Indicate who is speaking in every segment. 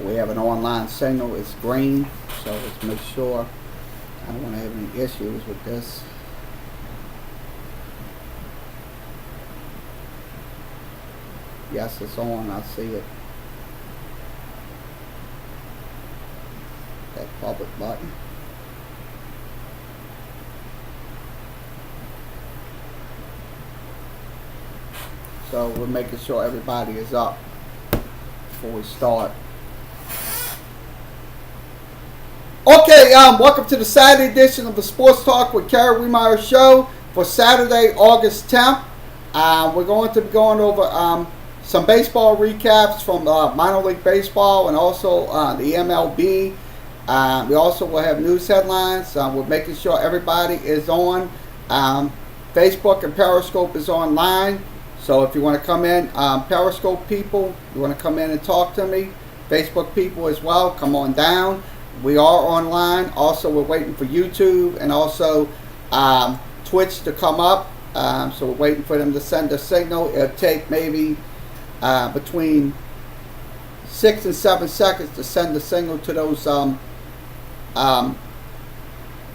Speaker 1: We have an online signal. It's green, so let's make sure. I don't want to have any issues with this. Yes, it's on. I see it. That public button. So we're making sure everybody is up before we start. Okay, welcome to the Saturday edition of the Sports Talk with Kerry Wehmeyer show for Saturday, August 10th. We're going to be going over some baseball recaps from minor league baseball and also the MLB. We also will have news headlines. We're making sure everybody is on. Facebook and Periscope is online. So if you want to come in, Periscope people, you want to come in and talk to me. Facebook people as well, come on down. We are online. Also, we're waiting for YouTube and also Twitch to come up. So we're waiting for them to send a signal. It'll take maybe between 6 and 7 seconds to send the signal to those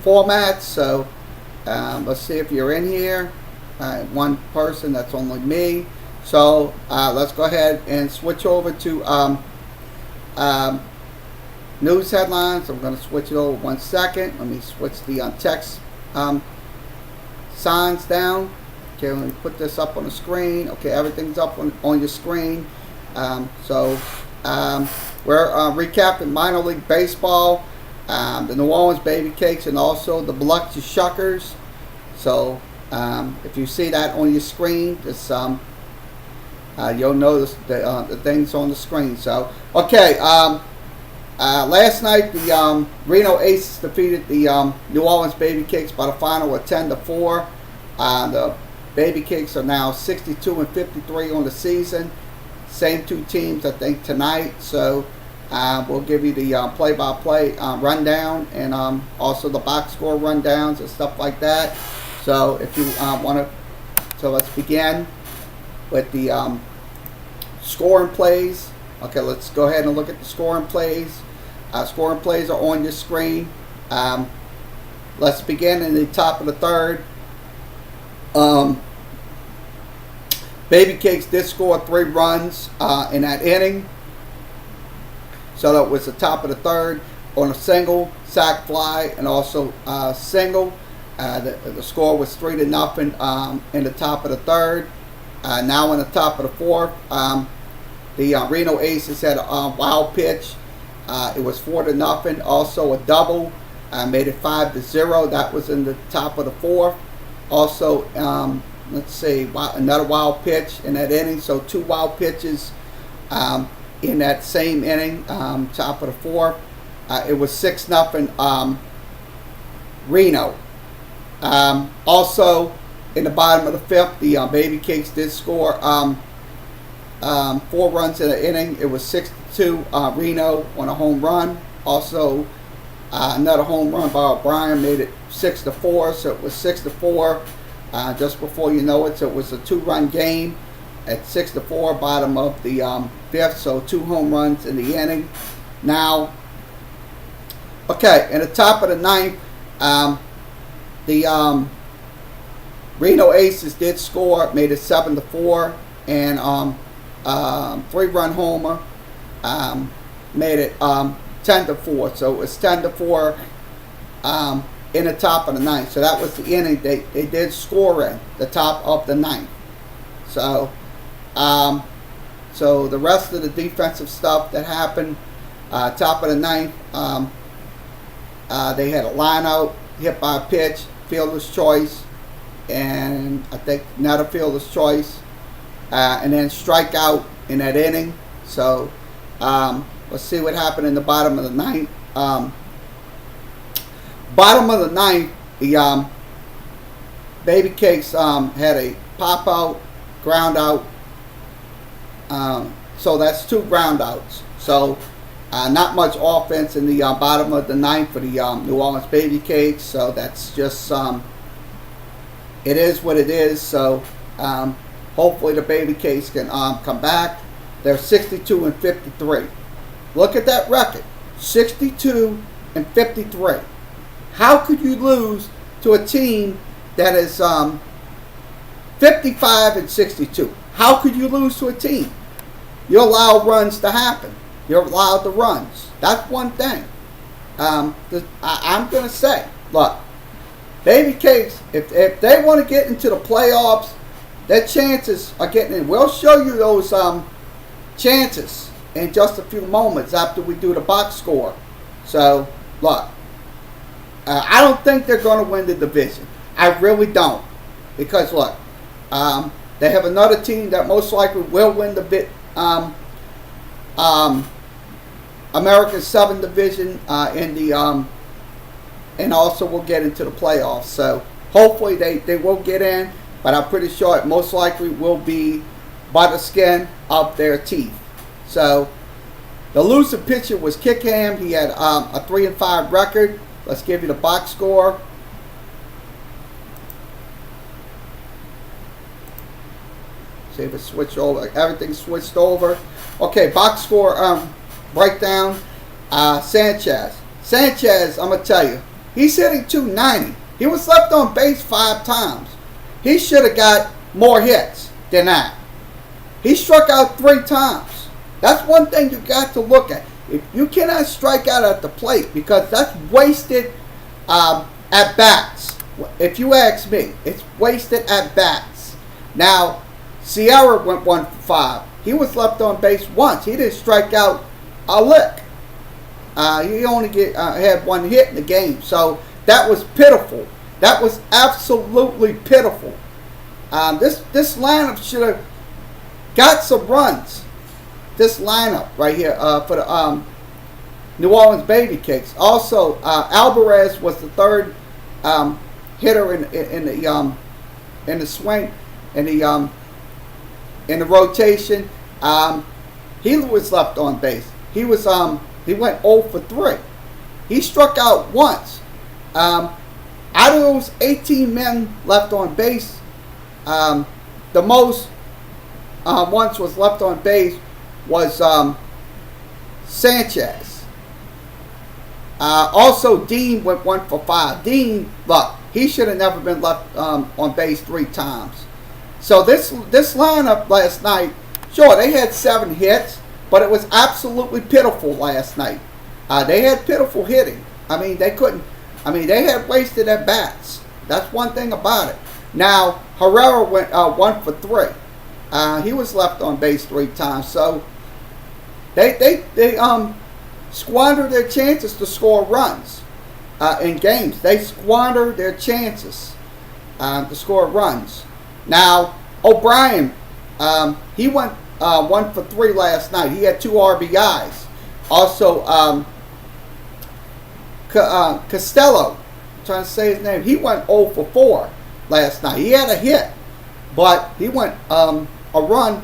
Speaker 1: formats. So let's see if you're in here. One person, that's only me. So let's go ahead and switch over to news headlines. I'm going to switch it over 1 second. Let me switch the text signs down. Okay, let me put this up on the screen. Okay, everything's up on your screen. So we're recapping minor league baseball, the New Orleans Baby Cakes, and also the Biloxi Shuckers. So if you see that on your screen, just you'll notice the things on the screen. So okay, last night the Reno Aces defeated the New Orleans Baby Cakes by the final of 10-4. The Baby Cakes are now 62 and 53 on the season. Same two teams, I think, tonight. So we'll give you the play-by-play rundown and also the box score rundowns and stuff like that. So if you want to, so let's begin with the scoring plays. Okay, let's go ahead and look at the scoring plays. Scoring plays are on your screen. Let's begin in the top of the third. Baby Cakes did score 3 runs in that inning. So that was the top of the third on a single, sac fly, and also single. The score was 3-0 in the top of the third. Now in the top of the fourth, the Reno Aces had a wild pitch. It was 4-0. Also a double, made it 5-0. That was in the top of the fourth. Also, let's see, another wild pitch in that inning. So 2 wild pitches in that same inning, top of the fourth. It was 6-0 Reno. Also, in the bottom of the fifth, the Baby Cakes did score 4 runs in an inning. It was 6-2 Reno on a home run. Also, another home run by O'Brien made it 6-4. So it was 6-4 just before you know it. So it was a 2-run game at 6-4, bottom of the fifth. So 2 home runs in the inning. Now, okay, in the top of the ninth, the Reno Aces did score, made it 7-4, and 3-run homer made it 10-4. So it was 10-4 in the top of the ninth. So that was the inning they did score in, the top of the ninth. So so the rest of the defensive stuff that happened, top of the ninth, they had a line out, hit by a pitch, fielder's choice, and I think another fielder's choice, and then strike out in that inning. So let's see what happened in the bottom of the ninth. Bottom of the ninth, the Baby Cakes had a pop out, ground out. So that's 2 ground outs. So not much offense in the bottom of the ninth for the New Orleans Baby Cakes. So that's just it is what it is. So hopefully the Baby Cakes can come back. They're 62 and 53. Look at that record, 62-53. How could you lose to a team that is 55-62? How could you lose to a team? You allow runs to happen. You're allowed the runs. That's one thing. I'm going to say, look, Baby Cakes, if they want to get into the playoffs, their chances are getting in. We'll show you those chances in just a few moments after we do the box score. So, look, I don't think they're going to win the division. I really don't. Because, look, they have another team that most likely will win the American Southern Division and also will get into the playoffs. So hopefully they will get in, but I'm pretty sure it most likely will be by the skin of their teeth. So the losing pitcher was Kickham. He had a 3-5 record. Let's give you the box score. See if it switched over. Everything switched over. Okay, box score breakdown. Sanchez, I'm going to tell you, he's hitting .290. He was left on base 5 times. He should have got more hits than that. He struck out 3 times. That's one thing you got to look at. If you cannot strike out at the plate, because that's wasted at bats. If you ask me, it's wasted at bats. Now, Sierra went 1 for 5. He was left on base once. He didn't strike out a lick. He only had 1 hit in the game. So that was pitiful. That was absolutely pitiful. This lineup should have got some runs. This lineup right here for the New Orleans Baby Cakes. Also, Alvarez was the third hitter in the swing in the rotation. He was left on base. He went 0 for 3. He struck out once. Out of those 18 men left on base, the most once was left on base was Sanchez. Also, Dean went 1 for 5. Dean, look, he should have never been left on base 3 times. So this lineup last night, sure, they had 7 hits, but it was absolutely pitiful last night. They had pitiful hitting. I mean, they couldn't. I mean, they had wasted at bats. That's one thing about it. Now, Herrera went 1 for 3. He was left on base 3 times. So they squandered their chances to score runs in games. They squandered their chances to score runs. Now, O'Brien, he went 1 for 3 last night. He had 2 RBIs. Also, Costello, I'm trying to say his name, he went 0 for 4 last night. He had a hit, but he went a run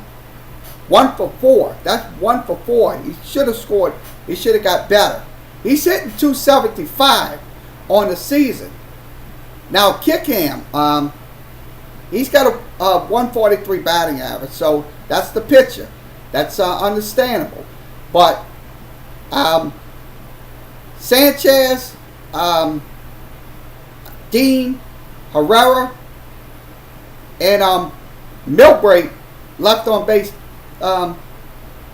Speaker 1: 1 for 4. That's 1 for 4. He should have scored. He should have got better. He's hitting .275 on the season. Now, Kickham, he's got a 143 batting average, so that's the pitcher. That's understandable. But Sanchez, Dean, Herrera, and Milbrae left on base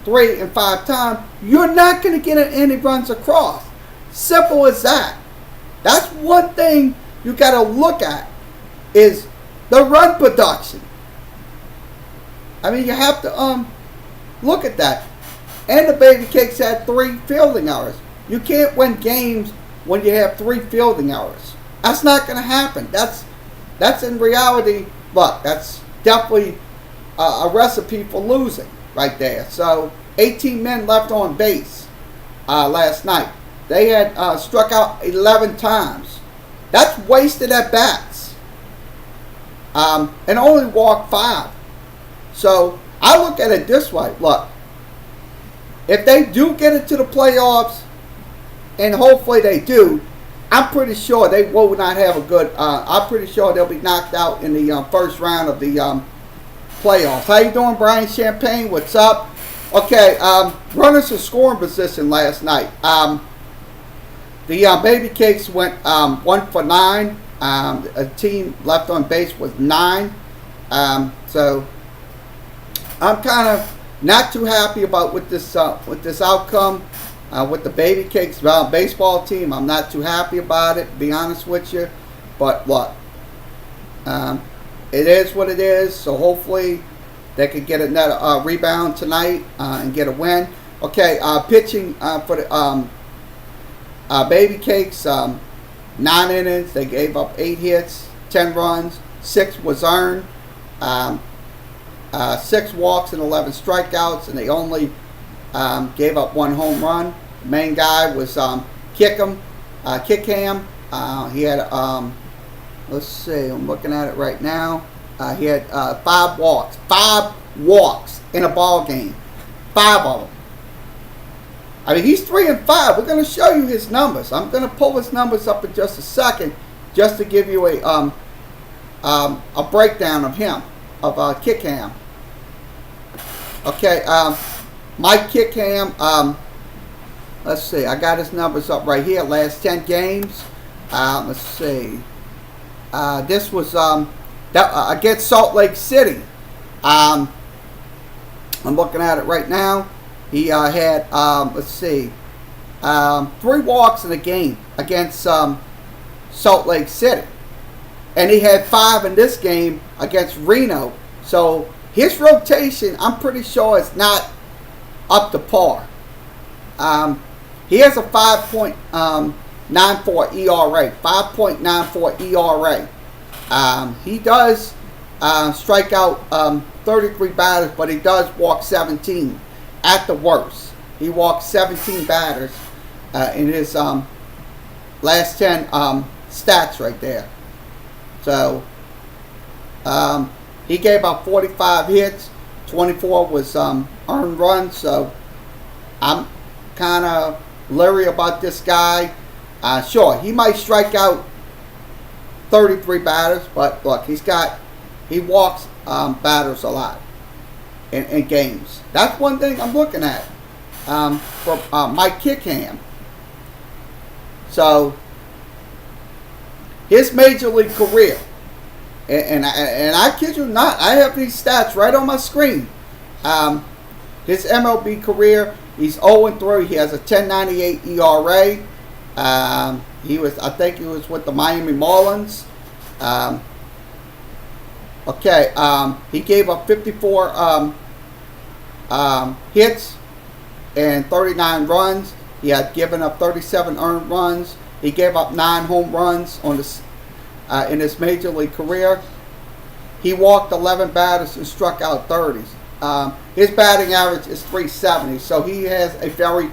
Speaker 1: 3 and 5 times. You're not going to get any runs across. Simple as that. That's one thing you got to look at is the run production. I mean, you have to look at that. And the Baby Cakes had 3 fielding errors. You can't win games when you have 3 fielding errors. That's not going to happen. That's in reality. Look, that's definitely a recipe for losing right there. So 18 men left on base last night. They had struck out 11 times. That's wasted at bats. And only walked 5. So I look at it this way. Look, if they do get into the playoffs, and hopefully they do, I'm pretty sure they will not have a good. I'm pretty sure they'll be knocked out in the first round of the playoffs. How you doing, Brian Champagne? What's up? Okay, runners in scoring position last night. The Baby Cakes went 1 for 9. A team left on base was 9. So I'm kind of not too happy about with this outcome with the Baby Cakes baseball team. I'm not too happy about it, to be honest with you. But look, it is what it is. So hopefully they could get another rebound tonight and get a win. Okay, pitching for the Baby Cakes, 9 innings. They gave up 8 hits, 10 runs, 6 was earned, 6 walks and 11 strikeouts, and they only gave up 1 home run. The main guy was Kickham. He had, let's see, I'm looking at it right now. He had 5 walks. 5 walks in a ball game. 5 of them. I mean, he's 3 and 5. We're going to show you his numbers. I'm going to pull his numbers up in just a second, just to give you a breakdown of him, of Kickham. Okay, Mike Kickham. Let's see. I got his numbers up right here. Last 10 games. Let's see. This was against Salt Lake City. I'm looking at it right now. He had, let's see, 3 walks in a game against Salt Lake City. And he had 5 in this game against Reno. So his rotation, I'm pretty sure, is not up to par. He has a 5.94 ERA. 5.94 ERA. He does strike out 33 batters, but he does walk 17 at the worst. He walked 17 batters in his last 10 stats right there. So he gave up 45 hits, 24 was earned runs. So I'm kind of leery about this guy. Sure, he might strike out 33 batters, but look, he walks batters a lot in games. That's one thing I'm looking at from Mike Kickham. So his major league career, and I kid you not, I have these stats right on my screen. His MLB career, he's 0-3. He has a 10.98 ERA. I think he was with the Miami Marlins. He gave up 54 hits and 39 runs. He had given up 37 earned runs. He gave up 9 home runs in his major league career. He walked 11 batters and struck out 30. His batting average is .370, so he has a very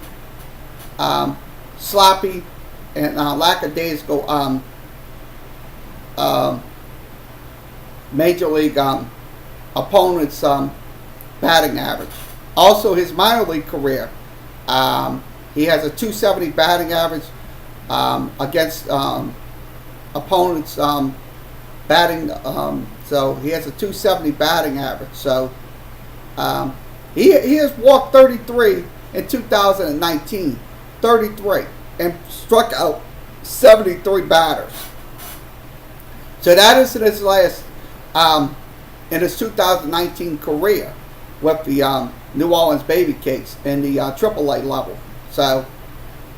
Speaker 1: sloppy and lackadaisical major league opponent's batting average. Also, his minor league career, he has a .270 batting average against opponents batting. So he has a .270 batting average. So he has walked 33 in 2019, 33, and struck out 73 batters. So that is in his last, in his 2019 career with the New Orleans Baby Cakes in the AAA level. So,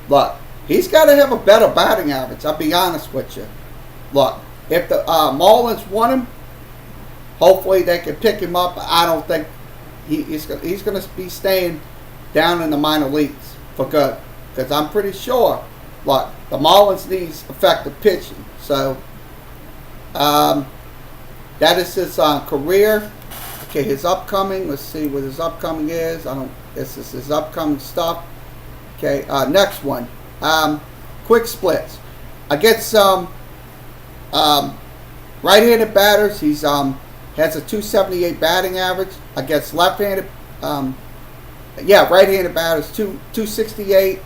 Speaker 1: look, he's got to have a better batting average, I'll be honest with you. Look, if the Marlins want him, hopefully they can pick him up. I don't think he's going to be staying down in the minor leagues for good. Because I'm pretty sure, look, the Marlins needs effective pitching. So, that is his career. Okay, his upcoming. Let's see what his upcoming is. This is his upcoming stuff. Okay, next one. Quick splits. Against right-handed batters, he's has a .278 batting average. Against left-handed, right-handed batters, .268,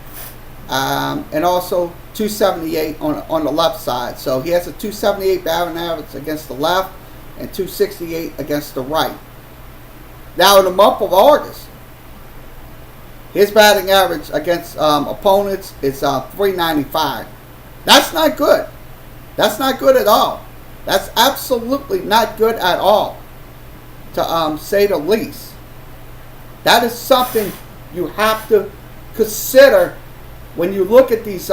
Speaker 1: and also .278 on the left side. So he has a .278 batting average against the left and .268 against the right. Now in the month of August, his batting average against opponents is 395. That's not good. That's not good at all. That's absolutely not good at all, to say the least. That is something you have to consider when you look at these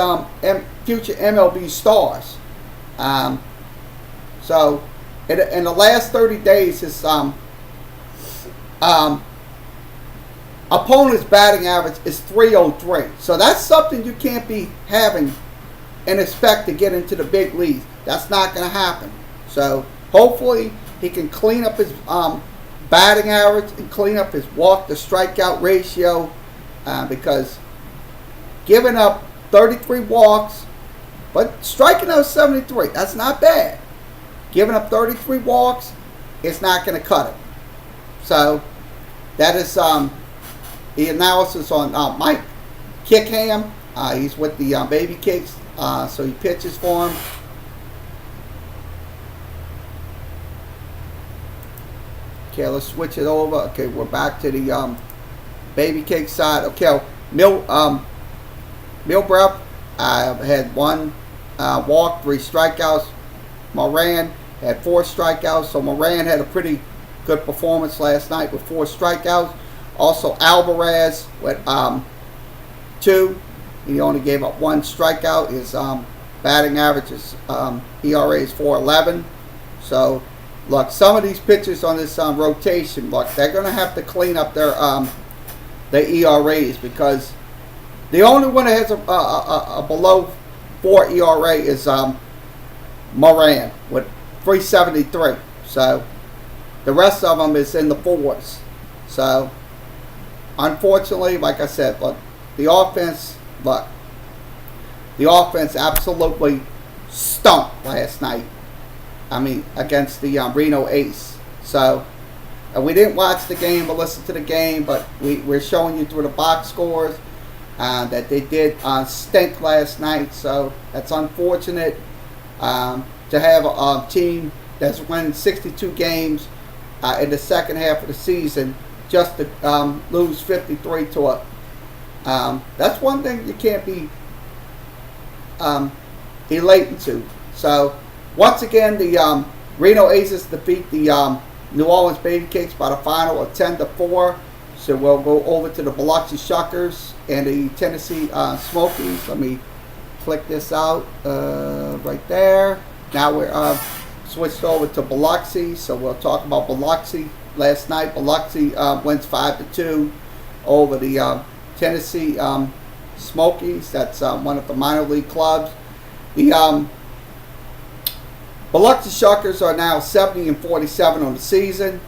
Speaker 1: future MLB stars. So, in the last 30 days, his opponent's batting average is 303. So that's something you can't be having and expect to get into the big leagues. That's not going to happen. So hopefully he can clean up his batting average and clean up his walk to strikeout ratio, because giving up 33 walks but striking out 73, that's not bad. Giving up 33 walks, it's not going to cut it. So that is the analysis on Mike Kickham. He's with the Baby Cakes, so he pitches for him. Okay, let's switch it over. Okay, we're back to the Baby Cake side. Okay, Milbreath had 1 walk, 3 strikeouts. Moran had 4 strikeouts. So Moran had a pretty good performance last night with 4 strikeouts. Also Alvarez with 2. He only gave up 1 strikeout. His batting average is ERA is 4.11. So look, some of these pitchers on this rotation, look, they're going to have to clean up their ERAs, because the only one that has a below 4 ERA is Moran with 3.73. So the rest of them is in the 4s. So unfortunately, like I said, look, the offense absolutely stunk last night. I mean, against the Reno Ace. So we didn't watch the game or listen to the game, but we're showing you through the box scores that they did stink last night. So that's unfortunate to have a team that's winning 62 games in the second half of the season just to lose 53 to a. That's one thing you can't be elated to. So once again, the Reno Aces defeat the New Orleans Baby Cakes by the final of 10-4. So we'll go over to the Biloxi Shuckers and the Tennessee Smokies. Let me click this out right there. Now we're switched over to Biloxi. So we'll talk about Biloxi. Last night, Biloxi wins 5-2 over the Tennessee Smokies. That's one of the minor league clubs. The Biloxi Shuckers are now 70-47 on the season.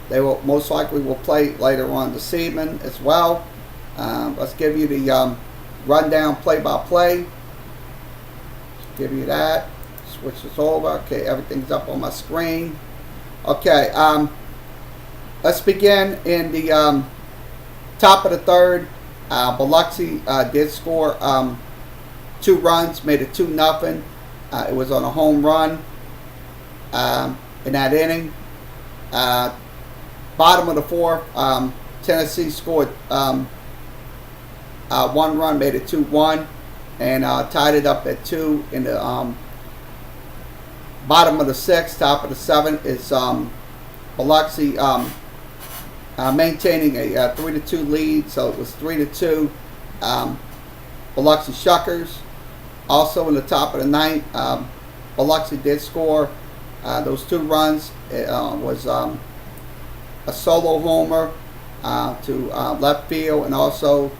Speaker 1: They will most likely will play later on this evening as well. Let's give you the rundown play-by-play. Give you that. Switch this over. Okay, everything's up on my screen. Okay, let's begin in the top of the third. Biloxi did score 2 runs, made it 2-0. It was on a home run in that inning. Bottom of the 4th, Tennessee scored 1 run, made it 2-1, and tied it up at 2 in the bottom of the 6th. Top of the 7th is Biloxi maintaining a 3-2 lead, so it was 3-2 Biloxi Shuckers. Also in the top of the 9th, Biloxi did score those 2 runs. It was a solo homer to left field, and also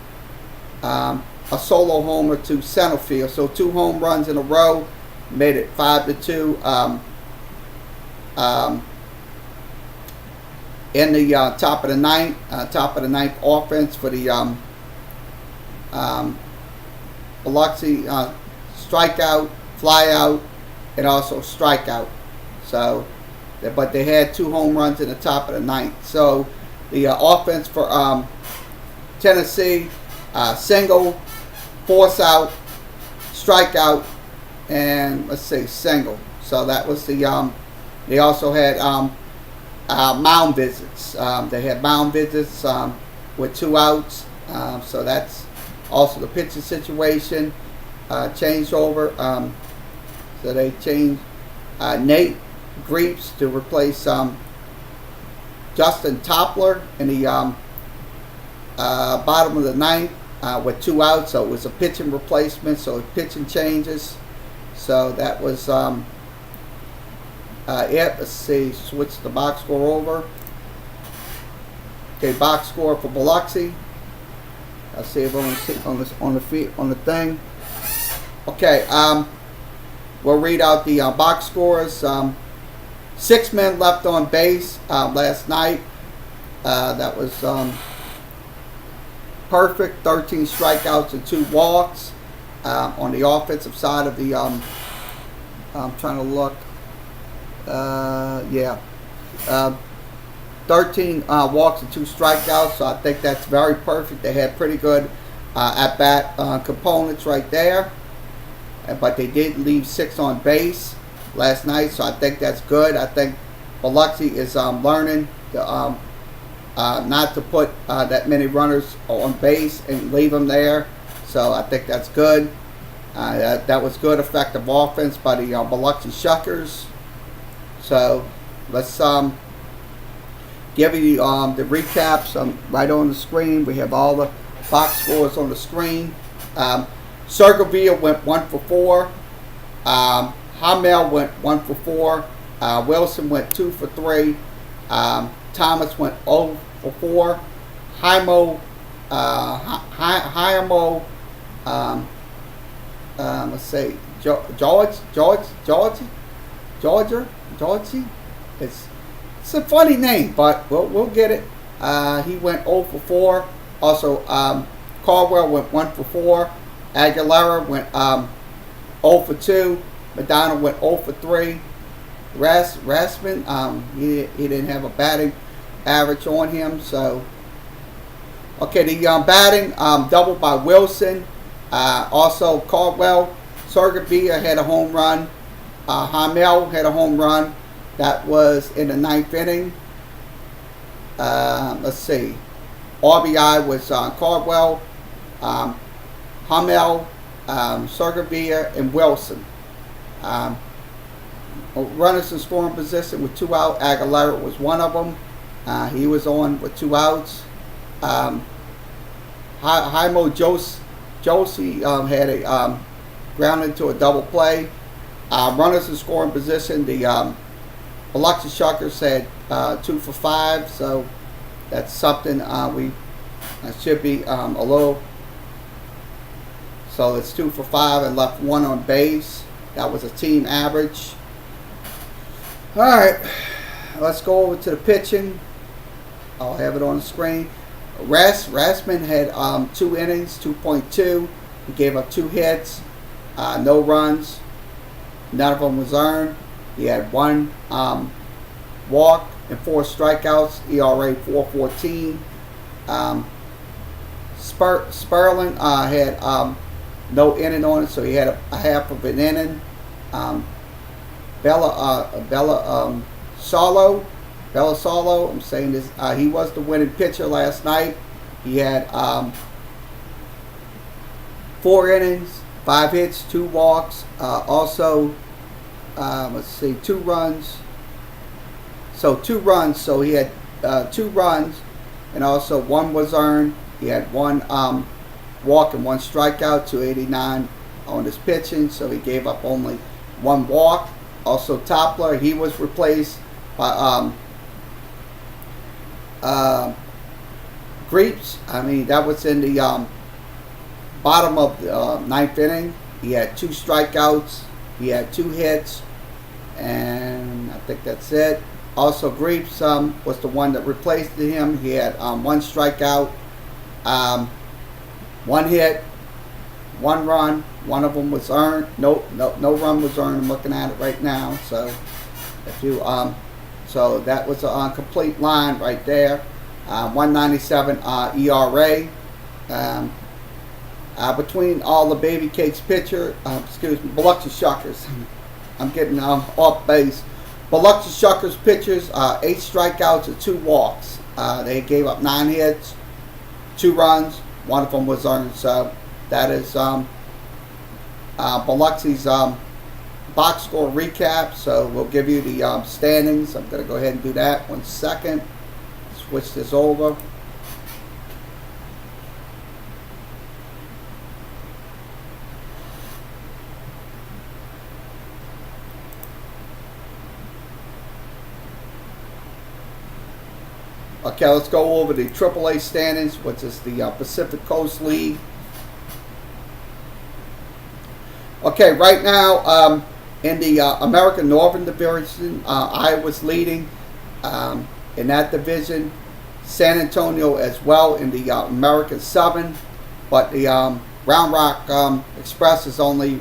Speaker 1: a solo homer to center field. So 2 home runs in a row made it 5-2. In the top of the 9th offense for the Biloxi strikeout, flyout, and also strikeout. So, but they had 2 home runs in the top of the 9th. So the offense for Tennessee, single, force out, strikeout, and let's see, single. So that was the. They also had mound visits. They had mound visits with 2 outs. So that's also the pitching situation. Changed over. So they changed Nate Greaves to replace Justin Toppler in the bottom of the ninth with 2 outs. So it was a pitching replacement. So pitching changes. So that was it. Let's see. Switch the box score over. Okay, box score for Biloxi. I'll see if I'm on the thing. Okay, we'll read out the box scores. 6 men left on base last night. That was perfect. 13 strikeouts and 2 walks. On the offensive side of the, I'm trying to look. 13 walks and 2 strikeouts. So I think that's very perfect. They had pretty good at-bat components right there. But they did leave 6 on base last night, so I think that's good. I think Biloxi is learning to, not to put that many runners on base and leave them there. So I think that's good. That was good, effective offense by the Biloxi Shuckers. So let's give you the recaps right on the screen. We have all the box scores on the screen. Sergavia went 1 for 4. Hamel went 1 for 4. Wilson went 2 for 3. Thomas went 0 for 4. Jaimo, let's say George. It's a funny name, but we'll get it. He went 0 for 4. Also, Caldwell went 1 for 4. Aguilera went 0 for 2. McDonald went 0 for 3. Rasman, he didn't have a batting average on him. So, okay, the batting doubled by Wilson. Also, Caldwell, Sergavia had a home run. Hamel had a home run. That was in the 9th inning. Let's see. RBI was Caldwell, Hamel, Sergavia, and Wilson. Runners in scoring position with 2 out. Aguilera was one of them. He was on with 2 outs. Jaimo Josie had a ground into a double play. Runners in scoring position. The Biloxi Shuckers had 2 for 5. So that's something we should be a little. So it's 2 for 5 and left 1 on base. That was a team average. All right, let's go over to the pitching. I'll have it on the screen. Rasman had 2 innings, 2.2. He gave up 2 hits, no runs. None of them was earned. He had 1 walk and 4 strikeouts. ERA 4.14. Sperling had no inning on it, so he had a half of an inning. Bella Solo, I'm saying this, he was the winning pitcher last night. He had 4 innings, 5 hits, 2 walks, also, let's see, 2 runs. So 2 runs, so he had 2 runs, and also 1 was earned. He had 1 walk and 1 strikeout, 289 on his pitching, so he gave up only 1 walk. Also Toppler, he was replaced by Greaves. I mean, that was in the bottom of the 9th inning. He had 2 strikeouts, he had 2 hits, and I think that's it. Also Greaves was the one that replaced him. He had 1 strikeout, 1 hit, 1 run. One of them was earned. No run was earned. I'm looking at it right now. So if you so that was a complete line right there. 197 ERA. Between all the Baby Cakes pitcher, Biloxi Shuckers. I'm getting off base. Biloxi Shuckers pitchers, 8 strikeouts and 2 walks. They gave up 9 hits. 2 runs. One of them was earned. So that is Biloxi's box score recap. So we'll give you the standings. I'm going to go ahead and do that. 1 second. Switch this over. Okay, let's go over the AAA standings, which is the Pacific Coast League. Okay, right now in the American Northern Division, Iowa's leading in that division. San Antonio as well in the American Southern, but the Round Rock Express is only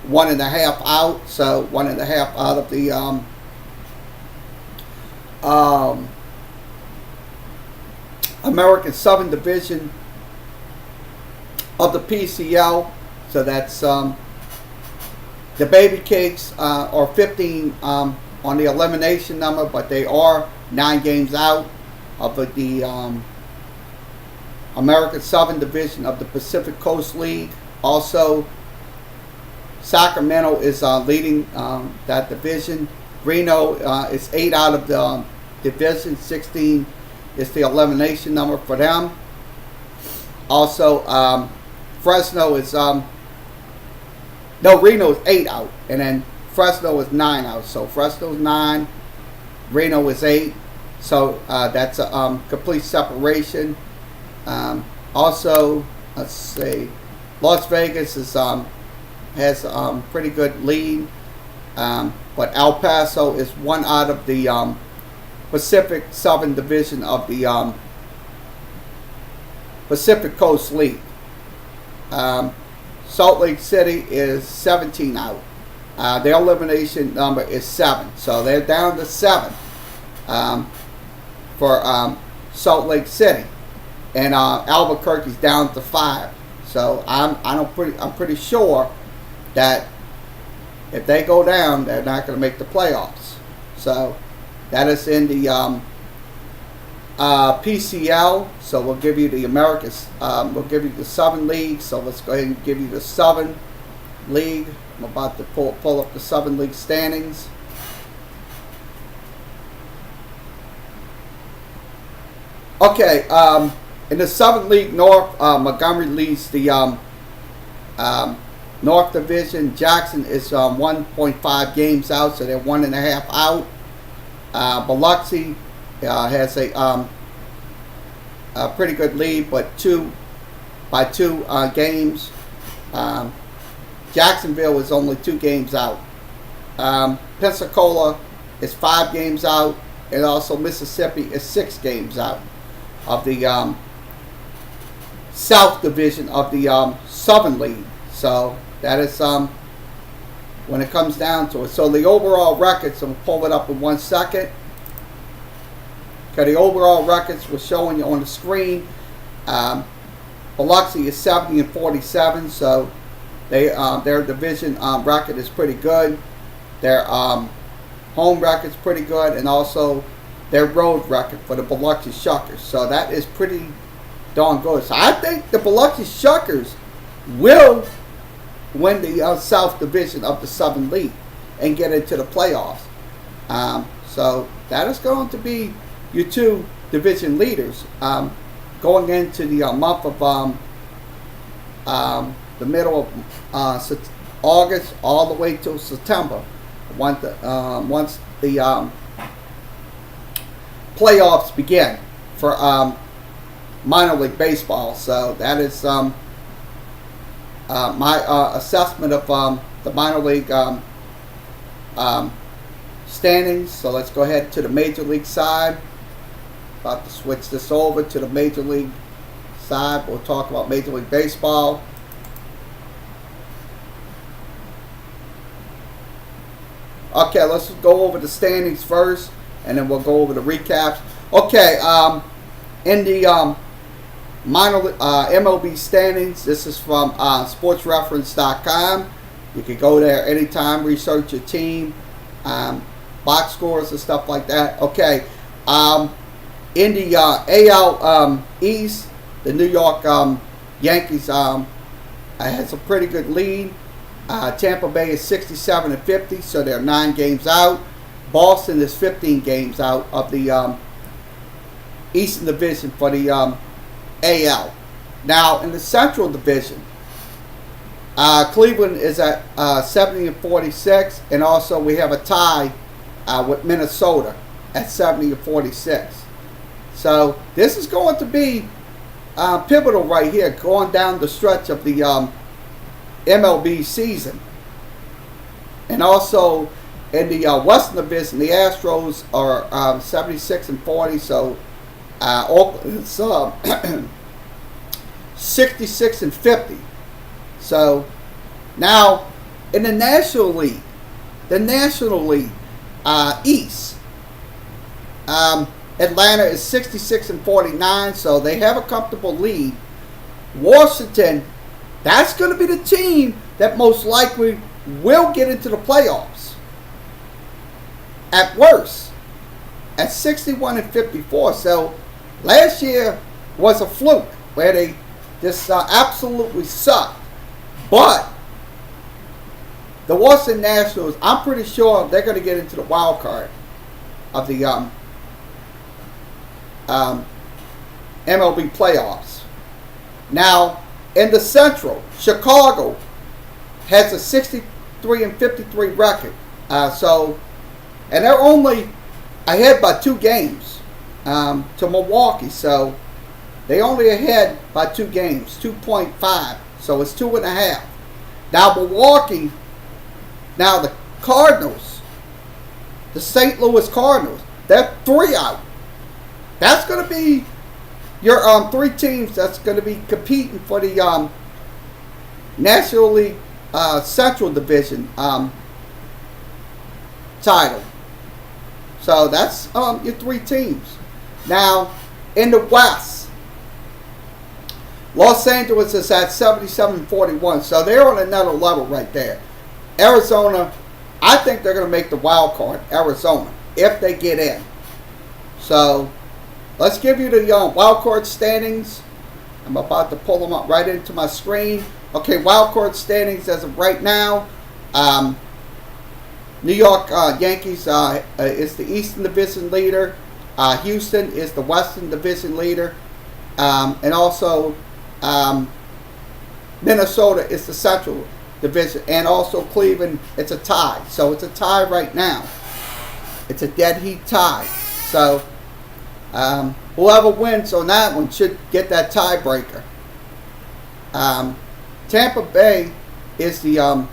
Speaker 1: 1.5 out, so 1.5 out of the American Southern Division of the PCL. So that's the Baby Cakes are 15 on the elimination number, but they are 9 games out of the American Southern Division of the Pacific Coast League. Also, Sacramento is leading that division. Reno is 8 out of the division. 16 is the elimination number for them. Also, Fresno is Reno is 8 out, and then Fresno is 9 out. So Fresno is 9, Reno is 8. So that's a complete separation. Also, let's see, Las Vegas is has pretty good lead, but El Paso is 1 out of the Pacific Southern Division of the Pacific Coast League. Salt Lake City is 17 out. Their elimination number is 7, so they're down to 7 for Salt Lake City, and Albuquerque's down to 5. So I'm pretty sure that if they go down, they're not going to make the playoffs. So that is in the PCL. So we'll give you the Americas. We'll give you the Southern League. So let's go ahead and give you the Southern League. I'm about to pull up the Southern League standings. Okay, in the Southern League North, Montgomery leads the North Division. Jackson is 1.5 games out, so they're 1.5 out. Biloxi has a pretty good lead, but 2 games. Jacksonville is only 2 games out. Pensacola is 5 games out, and also Mississippi is 6 games out of the South Division of the Southern League. So that is when it comes down to it. So the overall records, I'm going to pull it up in 1 second. Okay, the overall records we're showing you on the screen. Biloxi is 70-47, so their division record is pretty good. Their home record is pretty good, and also their road record for the Biloxi Shuckers. So that is pretty darn good. So I think the Biloxi Shuckers will win the South Division of the Southern League and get into the playoffs. So that is going to be your 2 division leaders going into the month of the middle of August all the way till September. Once the playoffs begin for minor league baseball. So that is my assessment of the minor league standings. So let's go ahead to the major league side. About to switch this over to the major league side. We'll talk about Major League Baseball. Okay, let's go over the standings first, and then we'll go over the recaps. Okay, in the minor MLB standings, this is from sportsreference.com. You can go there anytime, research your team, box scores and stuff like that. Okay, in the AL East, the New York Yankees has a pretty good lead. Tampa Bay is 67 and 50, so they're 9 games out. Boston is 15 games out of the Eastern Division for the AL. Now, in the Central Division, Cleveland is at 70 and 46, and also we have a tie with Minnesota at 70 and 46. So this is going to be pivotal right here, going down the stretch of the MLB season. And also in the Western Division, the Astros are 76 and 40, so Oakland's 66 and 50. So now in the National League, East, Atlanta is 66 and 49, so they have a comfortable lead. Washington, that's going to be the team that most likely will get into the playoffs. At worst, at 61 and 54. So last year was a fluke where they just absolutely sucked. But the Washington Nationals, I'm pretty sure they're going to get into the wild card of the MLB playoffs. Now, in the Central, Chicago has a 63 and 53 record. And they're only ahead by 2 games to Milwaukee. So they only ahead by 2 games, 2.5. So it's 2.5. Now Milwaukee, now the Cardinals, the St. Louis Cardinals, they're 3 out. That's going to be your 3 teams that's going to be competing for the National League Central Division title. So that's your 3 teams. Now in the West, Los Angeles is at 77-41, so they're on another level right there. Arizona, I think they're going to make the wild card. Arizona, if they get in. So let's give you the wild card standings. I'm about to pull them up right into my screen. Okay, wild card standings as of right now. New York Yankees is the Eastern Division leader. Houston is the Western Division leader. And also Minnesota is the Central Division. And also Cleveland, it's a tie. So it's a tie right now. It's a dead heat tie. So whoever wins on that one should get that tiebreaker. Tampa Bay is the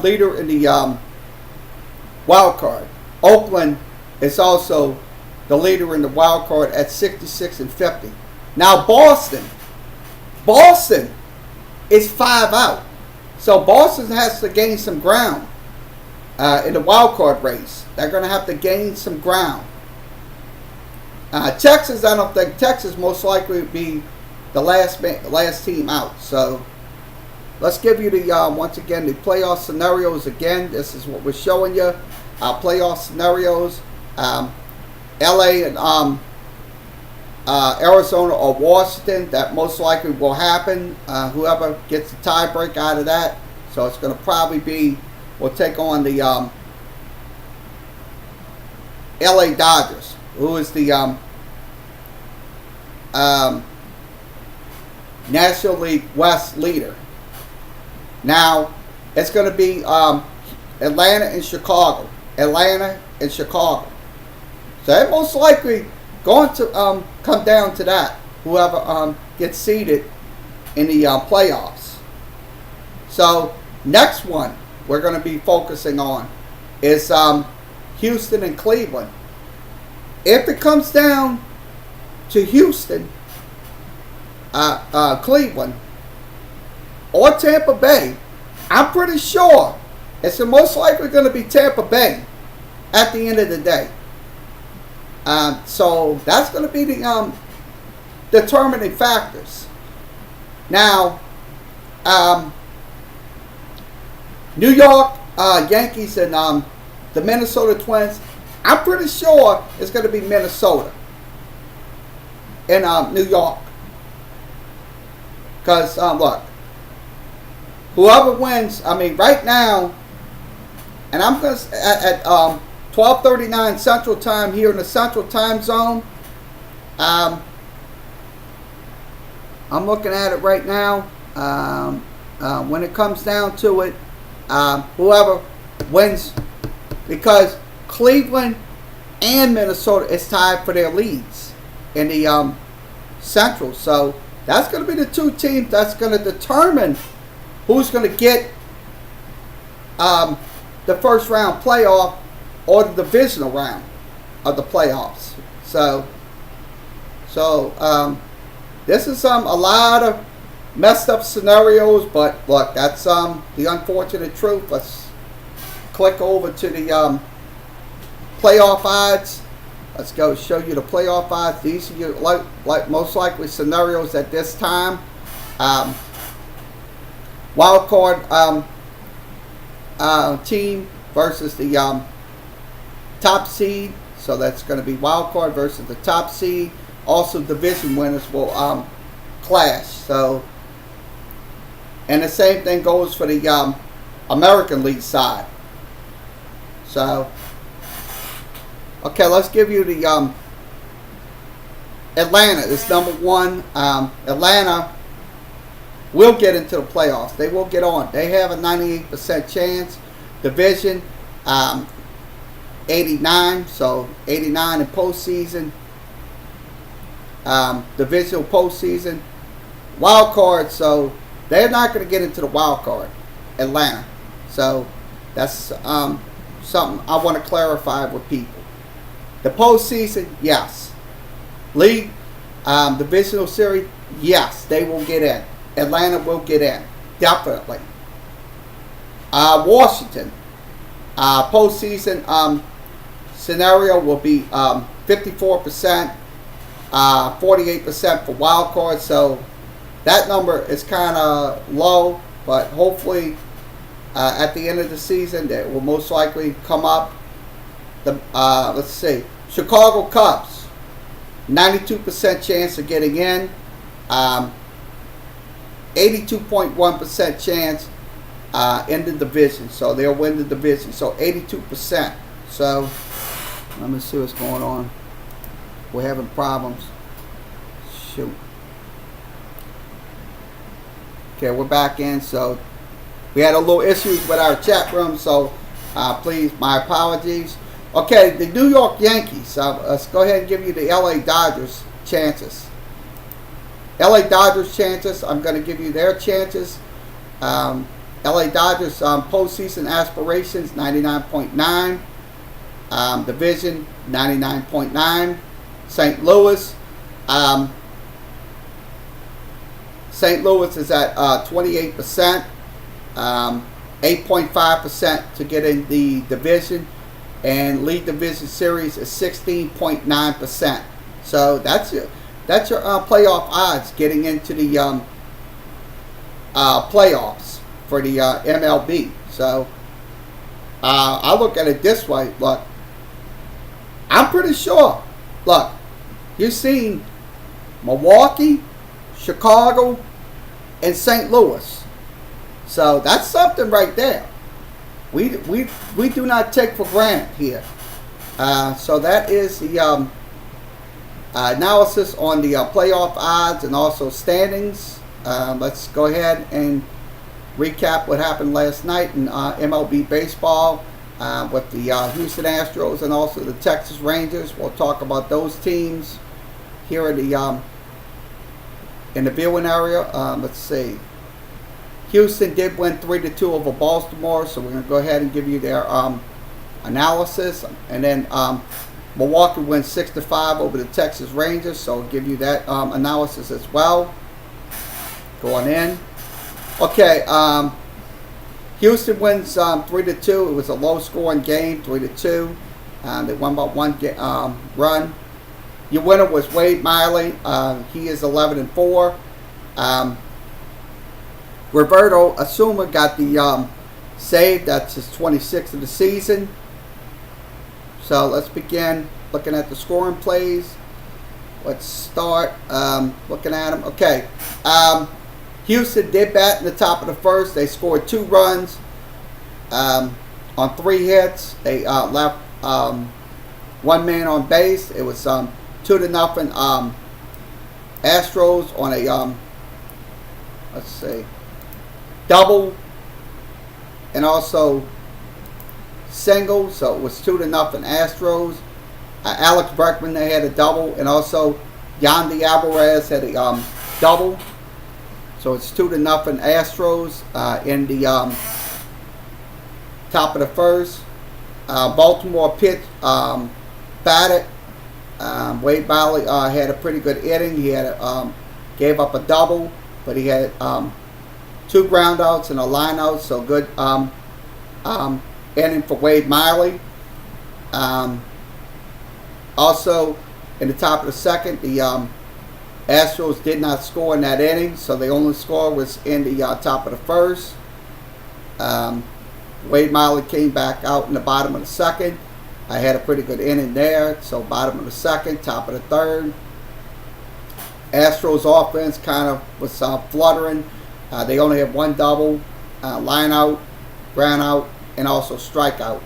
Speaker 1: leader in the wild card. Oakland is also the leader in the wild card at 66 and 50. Now Boston is 5 out. So Boston has to gain some ground in the wild card race. They're going to have to gain some ground. Texas, I don't think Texas most likely would be the last team out. So let's give you the once again the playoff scenarios again. This is what we're showing you. Playoff scenarios. LA and Arizona or Washington, that most likely will happen. Whoever gets the tiebreak out of that. So it's going to probably be, we'll take on the LA Dodgers, who is the National League West leader. Now, it's going to be Atlanta and Chicago. Atlanta and Chicago. So they're most likely going to come down to that, whoever gets seeded in the playoffs. So next one we're going to be focusing on is Houston and Cleveland. If it comes down to Houston, Cleveland, or Tampa Bay, I'm pretty sure it's most likely going to be Tampa Bay at the end of the day. So that's going to be the determining factors. Now, New York Yankees and the Minnesota Twins, I'm pretty sure it's going to be Minnesota. in New York. Because look, whoever wins, I mean, right now, and I'm going to at 12:39 Central Time here in the Central Time Zone. I'm looking at it right now. When it comes down to it, whoever wins, because Cleveland and Minnesota is tied for their leads in the Central. So that's going to be the two teams that's going to determine who's going to get the first round playoff or the divisional round of the playoffs. So this is a lot of messed up scenarios, but look, that's the unfortunate truth. Let's click over to the playoff odds. Let's go show you the playoff odds. These are your like most likely scenarios at this time. Wild card team versus the top seed. So that's going to be wild card versus the top seed. Also, division winners will clash. So, and the same thing goes for the American League side. So, okay, let's give you the Atlanta is number one. Atlanta will get into the playoffs. They will get on. They have a 98% chance. Division 89, so 89 in postseason. Divisional postseason. Wild card, so they're not going to get into the wild card. Atlanta. So that's something I want to clarify with people. The postseason, yes. League, divisional series, yes, they will get in. Atlanta will get in, definitely. Washington, postseason scenario will be 54%, 48% for wild card. So that number is kind of low, but hopefully at the end of the season that will most likely come up. Let's see, Chicago Cubs, 92% chance of getting in, 82.1% chance in the division, so they'll win the division. So 82%. So let me see what's going on. We're having problems. Shoot. Okay, we're back in. So we had a little issues with our chat room, so please, my apologies. Okay, the New York Yankees. Let's go ahead and give you the LA Dodgers chances. LA Dodgers chances. I'm going to give you their chances. LA Dodgers postseason aspirations 99.9. Division 99.9. St. Louis. St. Louis is at 28%. 8.5% to get in the division. And lead division series is 16.9%. So that's your playoff odds getting into the playoffs for the MLB. So I look at it this way. Look, I'm pretty sure. Look, you've seen Milwaukee, Chicago, and St. Louis. So that's something right there. We do not take for granted here. So that is the analysis on the playoff odds and also standings. Let's go ahead and recap what happened last night in MLB baseball with the Houston Astros and also the Texas Rangers. We'll talk about those teams here in the viewing area. Let's see. Houston did win 3-2 over Baltimore, so we're going to go ahead and give you their analysis. And then Milwaukee wins 6-5 over the Texas Rangers, so I'll give you that analysis as well. Going in. Okay, Houston wins 3-2. It was a low-scoring game, 3-2. They won by one run. Your winner was Wehmeyer. He is 11-4. Roberto Asuma got the save. That's his 26th of the season. So let's begin looking at the scoring plays. let's start looking at them. Okay. Houston did bat in the top of the first. They scored 2 runs on 3 hits. They left 1 man on base. It was 2-0 Astros on a let's see, double and also single. So it was 2-0 Astros. Alex Bregman, they had a double, and also Yandy Alvarez had a double. So it's 2-0 Astros in the top of the first. Baltimore batted. Wehmeyer had a pretty good inning. He had gave up a double, but he had 2 groundouts and a lineout. So good inning for Wehmeyer. Also, in the top of the second, the Astros did not score in that inning, so the only score was in the top of the first. Wehmeyer came back out in the bottom of the second. I had a pretty good inning there, so bottom of the second, top of the third. Astros offense kind of was fluttering. They only had 1 double, line out, ground out, and also strikeout.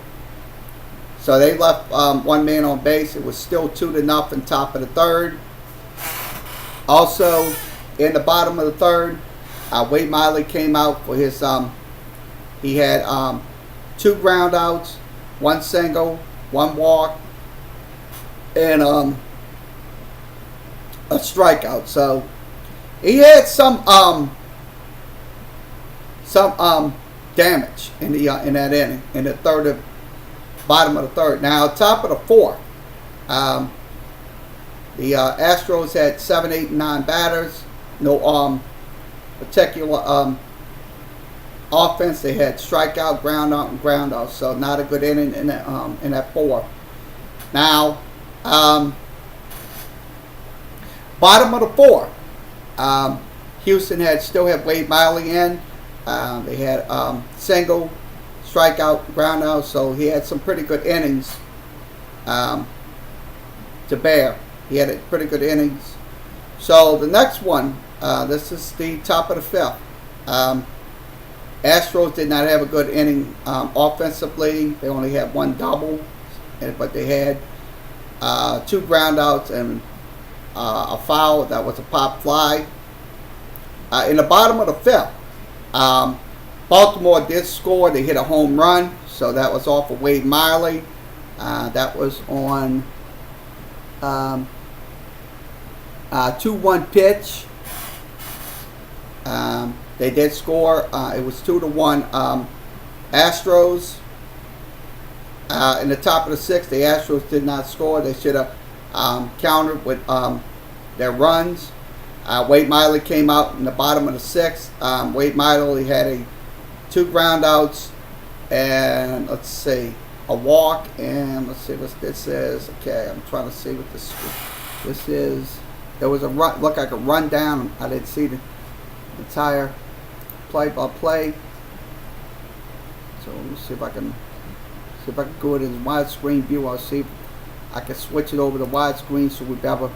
Speaker 1: So they left 1 man on base. It was still 2-0 top of the third. Also, in the bottom of the third, Wehmeyer came out for his. He had 2 groundouts, 1 single, 1 walk, and a strikeout. So he had some damage in the in that inning, in the bottom of the third. Now, top of the fourth, the Astros had 7, 8, and 9 batters. No particular offense. They had strikeout, ground out, and ground out. So not a good inning in that fourth. Now, bottom of the fourth, Houston still had Wehmeyer in. They had single, strikeout, ground out. So he had some pretty good innings to bear. He had pretty good innings. So the next one, this is the top of the fifth. Astros did not have a good inning offensively. They only had 1 double, but they had 2 groundouts and a foul that was a pop fly. In the bottom of the fifth, Baltimore did score. They hit a home run, so that was off of Wehmeyer. That was on 2-1 pitch. They did score. It was 2-1 Astros. In the top of the sixth, the Astros did not score. They should have countered with their runs. Wehmeyer came out in the bottom of the sixth. Wehmeyer had 2 groundouts and let's see, a walk, and let's see what this is. Okay, I'm trying to see what this is. There was a run, looked like a rundown. I didn't see the entire play-by-play. So let me see if I can go it in widescreen view. I'll see if I can switch it over to widescreen so we'll be able to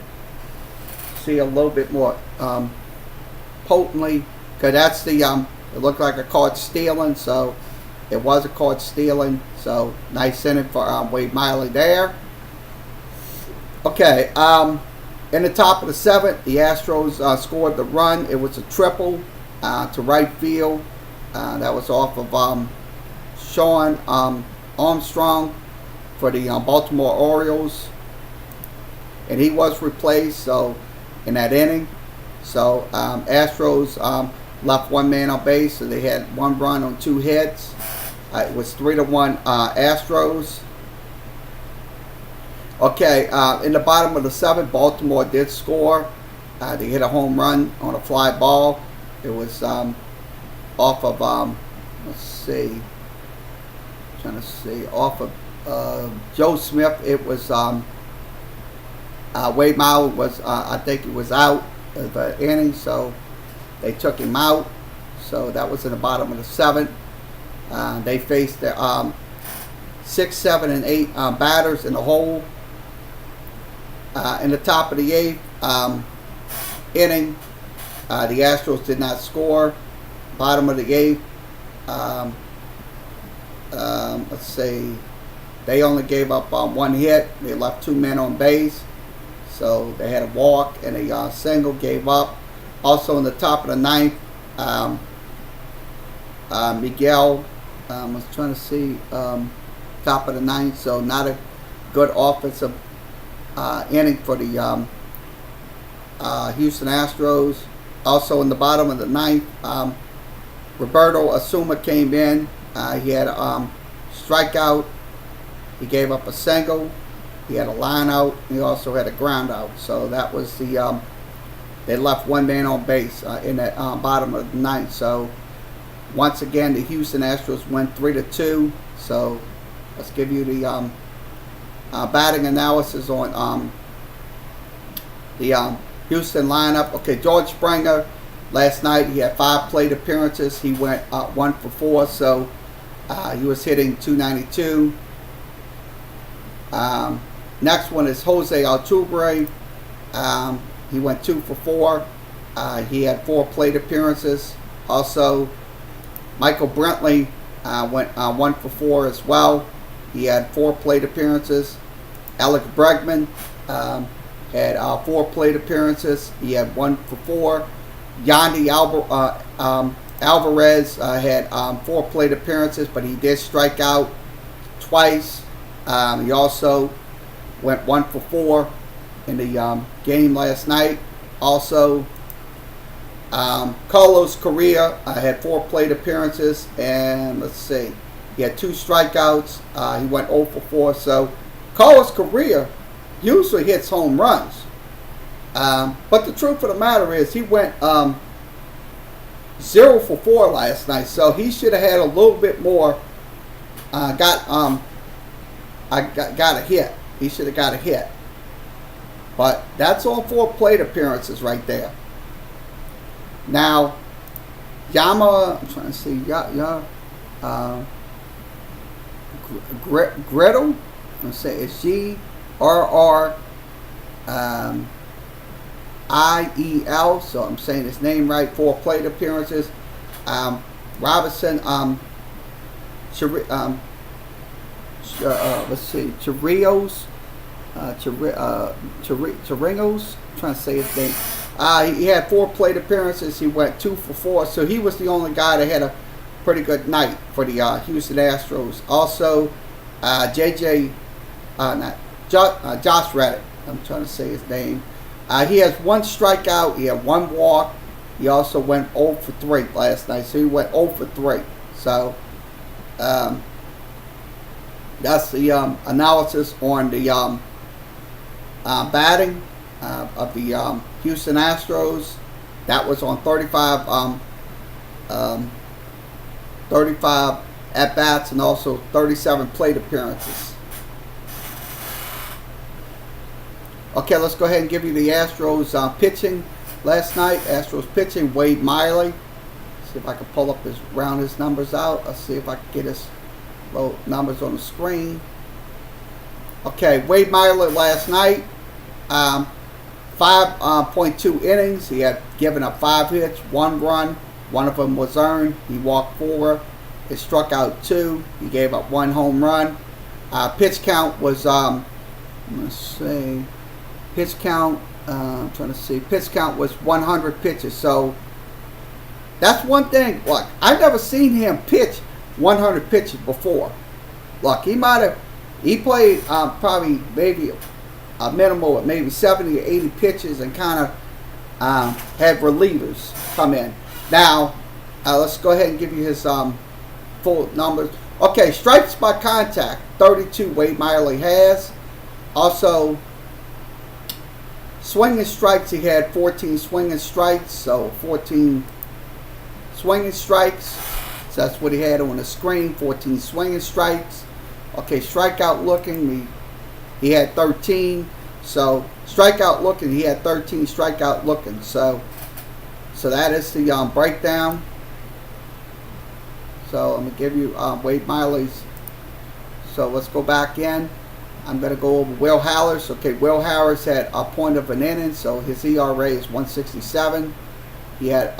Speaker 1: see a little bit more potently. Because that's the it looked like a caught stealing, so it was a caught stealing. So nice inning for Wehmeyer there. Okay, in the top of the seventh, the Astros scored the run. It was a triple to right field. That was off of Sean Armstrong for the Baltimore Orioles, and he was replaced. So in that inning, so Astros left 1 man on base, so they had 1 run on 2 hits. It was 3-1 Astros. Okay, in the bottom of the seventh, Baltimore did score. They hit a home run on a fly ball. It was off of let's see, trying to see, off of Joe Smith. It was Wehmeyer was I think he was out of the inning, so they took him out. So that was in the bottom of the seventh. They faced the 6, 7, and 8 batters in the hole. In the top of the eighth, inning. The Astros did not score. Bottom of the eighth. Let's see. They only gave up one hit. They left 2 men on base. So they had a walk and a single, gave up. Also in the top of the ninth, Miguel, I was trying to see, top of the ninth, so not a good offensive inning for the Houston Astros. Also in the bottom of the ninth, Roberto Osuna came in. He had a strikeout. He gave up a single. He had a line out. He also had a ground out. So that was the they left 1 man on base in that bottom of the ninth. So once again, the Houston Astros went 3-2. So let's give you the batting analysis on the Houston lineup. Okay, George Springer last night, he had 5 plate appearances. He went 1 for 4. So he was hitting .292. Next one is Jose Altuve. He went 2 for 4. He had 4 plate appearances. Also, Michael Brantley went 1 for 4 as well. He had 4 plate appearances. Alex Bregman had 4 plate appearances. He had 1 for 4. Yandy Alvarez had 4 plate appearances, but he did strike out twice. He also went 1 for 4 in the game last night. Also, Carlos Correa had 4 plate appearances, and let's see, he had 2 strikeouts. He went 0 for 4. So Carlos Correa usually hits home runs, but the truth of the matter is he went 0 for 4 last night. So he should have had a little bit more. Got a hit. He should have got a hit. But that's all 4 plate appearances right there. Now, I'm trying to see, Gretel, let's say it's GRRIEL, so I'm saying his name right, 4 plate appearances. Robinson, let's see, Chirinos, trying to say his name. He had 4 plate appearances. He went 2 for 4. So he was the only guy that had a pretty good night for the Houston Astros. Also, Josh Reddick. I'm trying to say his name. He has 1 strikeout. He had 1 walk. He also went 0 for 3 last night. So he went 0 for 3. So that's the analysis on the batting of the Houston Astros. That was on 35 at-bats and also 37 plate appearances. Okay, let's go ahead and give you the Astros pitching last night. Astros pitching, Wade Miley. See if I can pull up round his numbers out. Let's see if I can get his numbers on the screen. Okay, Wade Miley last night, 5.2 innings. He had given up 5 hits, 1 run. 1 of them was earned. He walked 4. He struck out 2. He gave up 1 home run. Pitch count was let's see. Pitch count. I'm trying to see. Pitch count was 100 pitches. So that's one thing. Look, I've never seen him pitch 100 pitches before. Look, he played probably maybe a minimal of maybe 70 or 80 pitches and kind of had relievers come in. Now, let's go ahead and give you his full numbers. Okay, strikes by contact, 32 Wade Miley has. Also, swinging strikes, he had 14 swinging strikes, so 14 swinging strikes. So that's what he had on the screen, 14 swinging strikes. Okay, strikeout looking, he had 13. So strikeout looking, he had 13 strikeout looking. So that is the breakdown. So I'm going to give you Wade Miley's. So let's go back in. I'm going to go over Will Harris. Okay, Will Harris had a point of an inning, so his ERA is 167. He had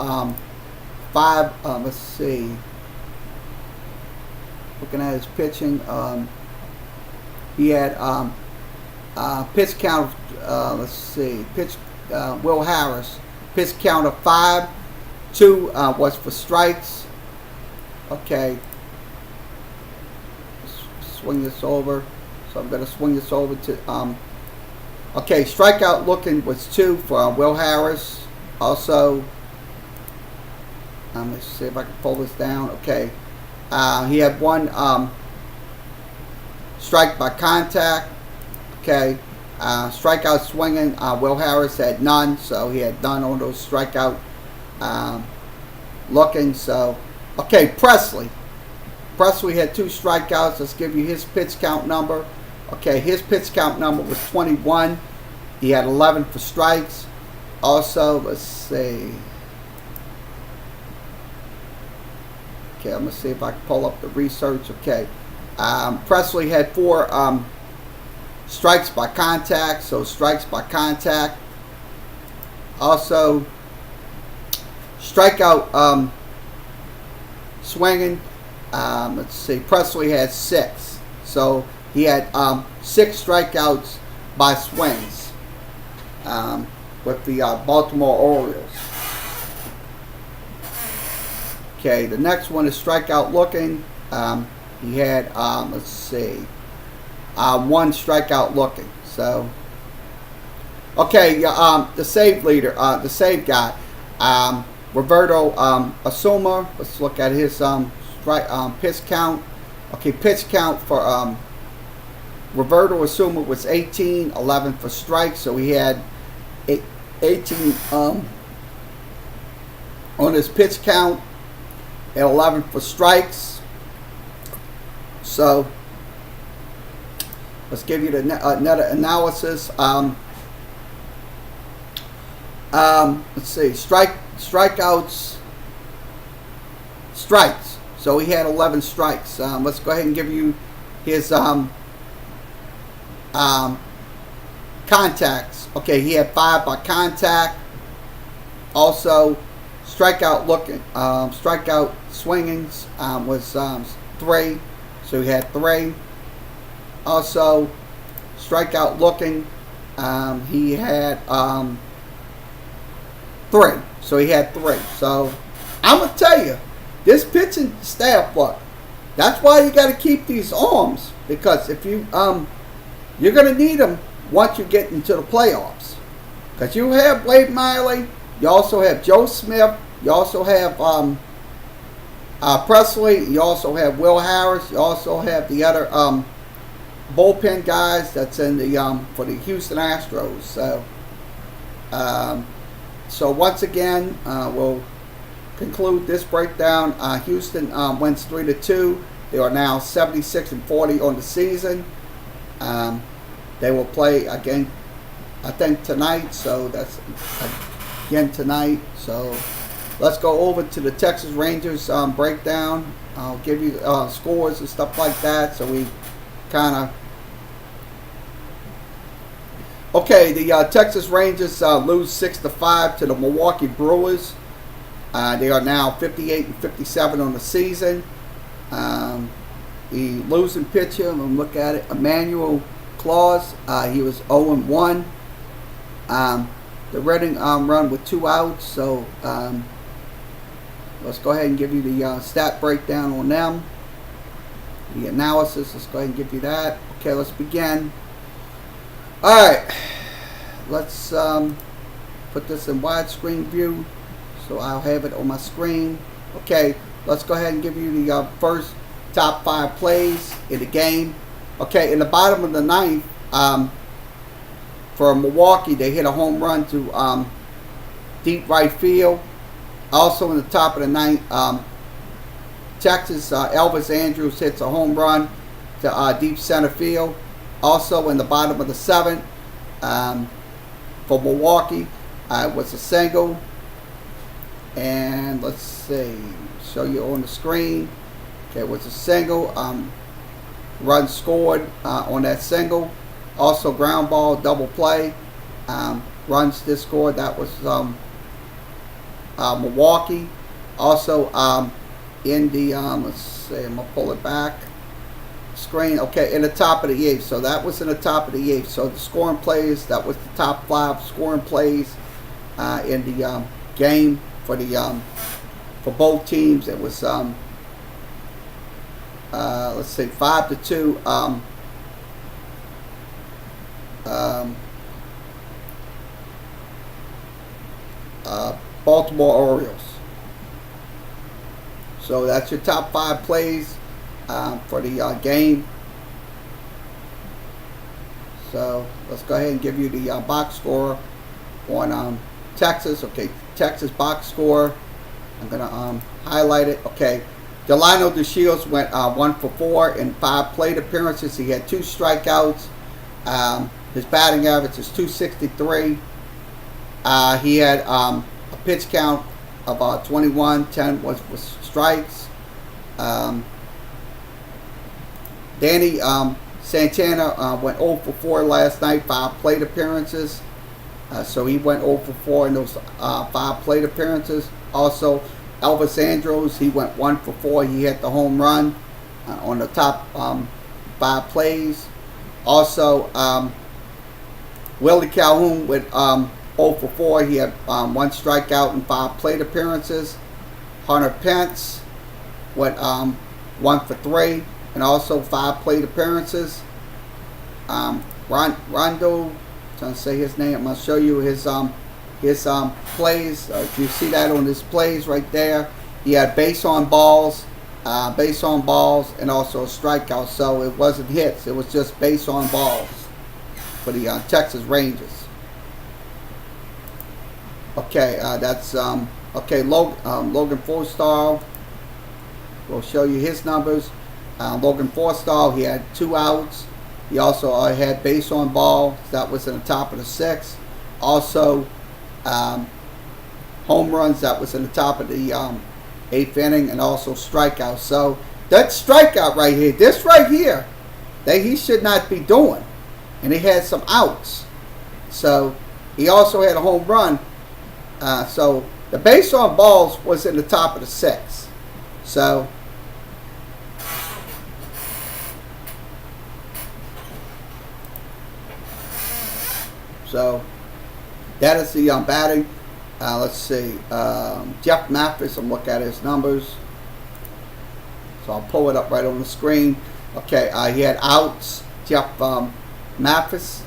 Speaker 1: five. Let's see. Looking at his pitching, he had pitch count. Let's see. Will Harris pitch count of 5. 2 was for strikes. Okay. Swing this over. So I'm going to swing this over to. Okay, strikeout looking was 2 for Will Harris. Also, let's see if I can pull this down. Okay. He had 1 strike by contact. Okay. Strikeout swinging, Will Harris had none, so he had none on those strikeout looking. So, okay, Presley had 2 strikeouts. Let's give you his pitch count number. Okay, his pitch count number was 21. He had 11 for strikes. Also, let's see. Okay, I'm going to see if I can pull up the research. Okay. Presley had 4 strikes by contact, so strikes by contact. Also, strikeout swinging. Let's see. Presley had 6, so he had 6 strikeouts by swings with the Baltimore Orioles. Okay, the next one is strikeout looking. He had let's see. 1 strikeout looking. So, okay, the save leader, the save guy, Roberto Asuma. Let's look at his pitch count. Okay, pitch count for Roberto Asuma was 18, 11 for strikes. So he had 18 on his pitch count and 11 for strikes. So, let's give you the net analysis. Let's see. Strikeouts. Strikes. So he had 11 strikes. Let's go ahead and give you his contacts. Okay, he had 5 by contact. Also, strikeout looking. Strikeout swingings was 3. So he had 3. Also, strikeout looking, he had 3. So he had 3. So I'm gonna tell you, this pitching staff, look, that's why you got to keep these arms, because if you you're gonna need them once you get into the playoffs, because you have Wehmeyer, you also have Joe Smith, you also have Presley, you also have Will Harris, you also have the other bullpen guys that's in the for the Houston Astros. So once again, we'll conclude this breakdown. Houston wins 3-2. They are now 76-40 on the season. They will play again, I think, tonight. So that's again tonight. So let's go over to the Texas Rangers breakdown. I'll give you scores and stuff like that, so we kind of. Okay, the Texas Rangers lose 6-5 to the Milwaukee Brewers. They are now 58-57 on the season. The losing pitcher, I'm going to look at it, Emmanuel Claus, he was 0-1. The Reading run with 2 outs, so let's go ahead and give you the stat breakdown on them. The analysis, let's go ahead and give you that. Okay, let's begin. Alright, let's put this in widescreen view, so I'll have it on my screen. Okay, let's go ahead and give you the first top 5 plays in the game. Okay, in the bottom of the 9th, for Milwaukee, they hit a home run to deep right field. Also in the top of the 9th, Texas, Elvis Andrews hits a home run to deep center field. Also in the bottom of the 7th, for Milwaukee, it was a single. And let's see, show you on the screen. Okay, it was a single. runs scored on that single. Also ground ball, double play. Runs this scored. That was Milwaukee. Also in the let's see, I'm gonna pull it back. Screen. Okay, in the top of the eighth. So that was in the top of the eighth. So the scoring plays. That was the top 5 scoring plays in the game for the for both teams. It was let's see, 5-2. Baltimore Orioles. So that's your top 5 plays for the game. So let's go ahead and give you the box score on Texas. Okay, Texas box score. I'm gonna highlight it. Okay, Delino DeShields went 1 for 4 in 5 plate appearances. He had 2 strikeouts. His batting average is .263. He had a pitch count of 21. 10 was strikes. Danny Santana went 0 for 4 last night, 5 plate appearances. So he went 0 for 4 in those 5 plate appearances. Also, Elvis Andrus, he went 1 for 4. He hit the home run on the top 5 plays. Also, Willie Calhoun went 0 for 4. He had 1 strikeout in 5 plate appearances. Hunter Pence went 1 for 3 and also 5 plate appearances. Rondo, trying to say his name. I'm going to show you his plays. If you see that on his plays right there, he had base on balls, and also a strikeout. So it wasn't hits; it was just base on balls for the Texas Rangers. Okay, that's okay. Logan Forstall. We'll show you his numbers. Logan Forstall, he had 2 outs. He also had base on ball. That was in the top of the 6th. Also, home runs. That was in the top of the 8th inning, and also strikeouts. So that strikeout right here, this right here, that he should not be doing. And he had some outs. So he also had a home run. So the base on balls was in the top of the 6th. So that is the batting. Let's see. Jeff Mathis, I'm looking at his numbers. So I'll pull it up right on the screen. Okay, he had outs. Jeff Mathis.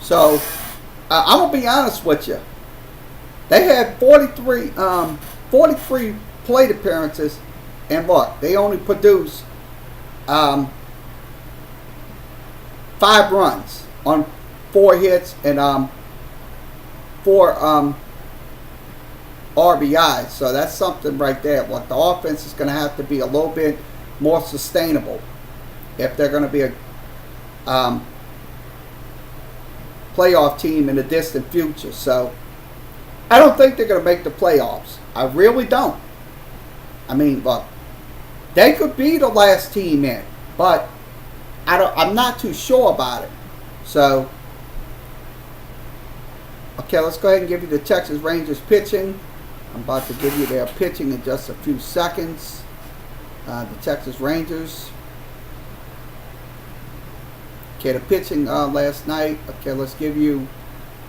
Speaker 1: So I'm going to be honest with you. They had 43 plate appearances. And look, they only produced 5 runs on 4 hits and 4 RBIs. So that's something right there. What the offense is going to have to be a little bit more sustainable if they're going to be a playoff team in the distant future. So I don't think they're going to make the playoffs. I really don't. I mean, look, they could be the last team in, but I'm not too sure about it. So, okay, let's go ahead and give you the Texas Rangers pitching. I'm about to give you their pitching in just a few seconds. The Texas Rangers. Okay, the pitching last night. Okay, let's give you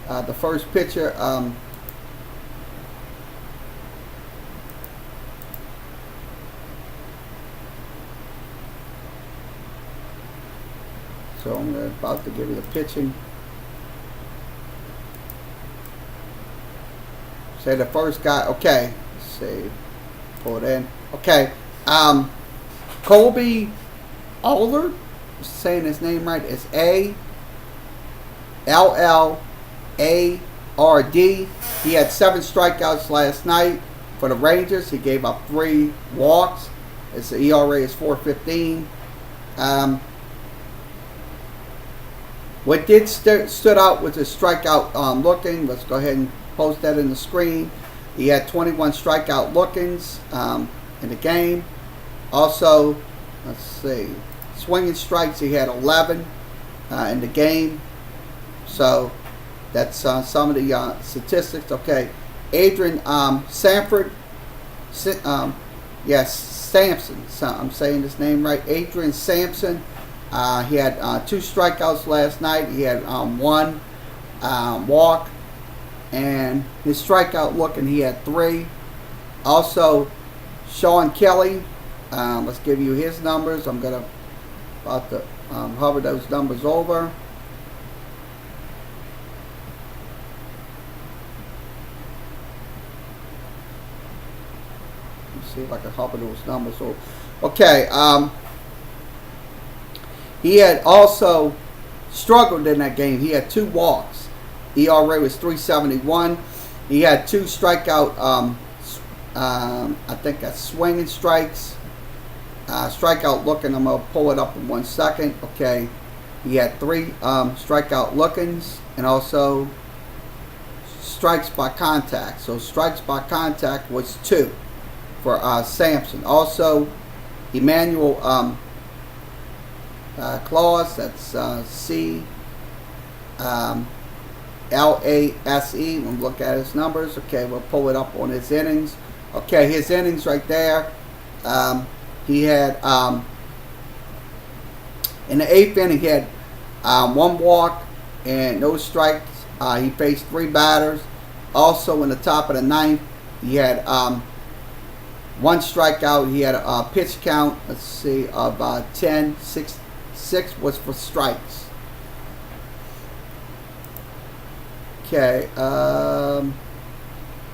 Speaker 1: the first pitcher. So I'm about to give you the pitching. Say the first guy. Okay, let's see. Pull it in. Okay, Colby Allard. Saying his name right. It's A-L-L-A-R-D. He had 7 strikeouts last night for the Rangers. He gave up 3 walks. His ERA is 4.15. What did stood out was his strikeout looking. Let's go ahead and post that in the screen. He had 21 strikeout lookings in the game. Also, let's see, swinging strikes, he had 11 in the game. So that's some of the statistics. Okay, Adrian Sanford, yes, Sampson. So I'm saying his name right. Adrian Sampson. He had 2 strikeouts last night. He had 1 walk, and his strikeout looking, he had 3. Also, Sean Kelly. Let's give you his numbers. I'm gonna about to hover those numbers over. See if I can hover those numbers over. Okay, he had also struggled in that game. He had 2 walks. ERA was 3.71. He had 2 strikeout. I think that's swinging strikes. Strikeout looking. I'm gonna pull it up in 1 second. Okay, he had 3 strikeout lookings, and also strikes by contact. So strikes by contact was 2 for Sampson. Also, Emmanuel Claus, that's C-L-A-S-E. We'll look at his numbers. Okay, we'll pull it up on his innings. Okay, his innings right there. He had, in the 8th inning, he had 1 walk and no strikes. He faced 3 batters. Also, in the top of the 9th, he had 1 strikeout. He had a pitch count, let's see, of 10. 6 was for strikes. Okay,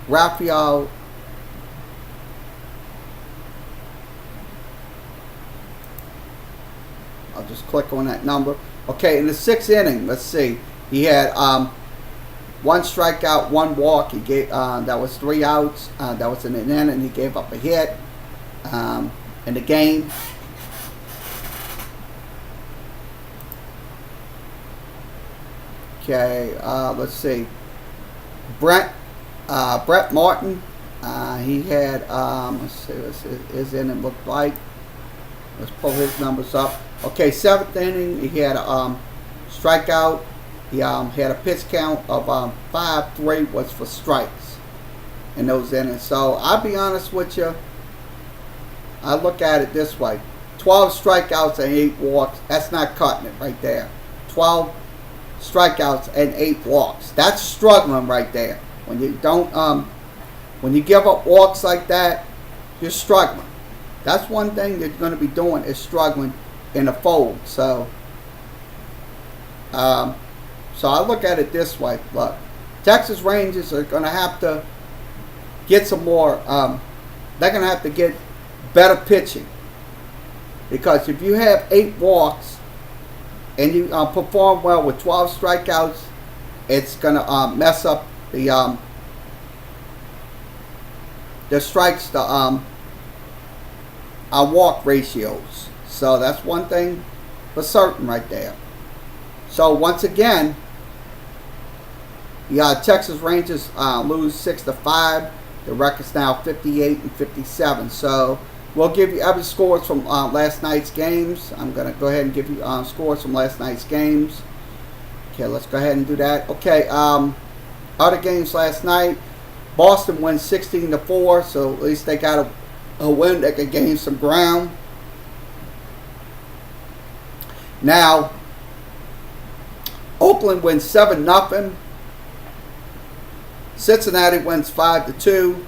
Speaker 1: Raphael. I'll just click on that number. Okay, in the 6th inning, let's see, he had 1 strikeout, 1 walk. He gave that was 3 outs. That was in an inning. He gave up a hit in the game. Okay, let's see. Brett Martin. He had let's see what his inning looked like. Let's pull his numbers up. Okay, 7th inning, he had a strikeout. He had a pitch count of 5. 3 was for strikes in those innings. So I'll be honest with you, I look at it this way: 12 strikeouts and 8 walks. That's not cutting it right there. 12 strikeouts and 8 walks. That's struggling right there. When you don't, when you give up walks like that, you're struggling. That's one thing that you're going to be doing, is struggling in a fold. So, so I look at it this way. Look, Texas Rangers are going to have to get some more. They're going to have to get better pitching, because if you have 8 walks and you perform well with 12 strikeouts, it's going to mess up the strikes to walk ratios. So that's one thing for certain right there. So once again, the Texas Rangers lose 6-5. The record's now 58-57. So we'll give you other scores from last night's games. I'm going to go ahead and give you scores from last night's games. Okay, let's go ahead and do that. Okay, other games last night. Boston wins 16-4, so at least they got a win that could gain some ground. Now, Oakland wins 7-0. Cincinnati wins 5-2.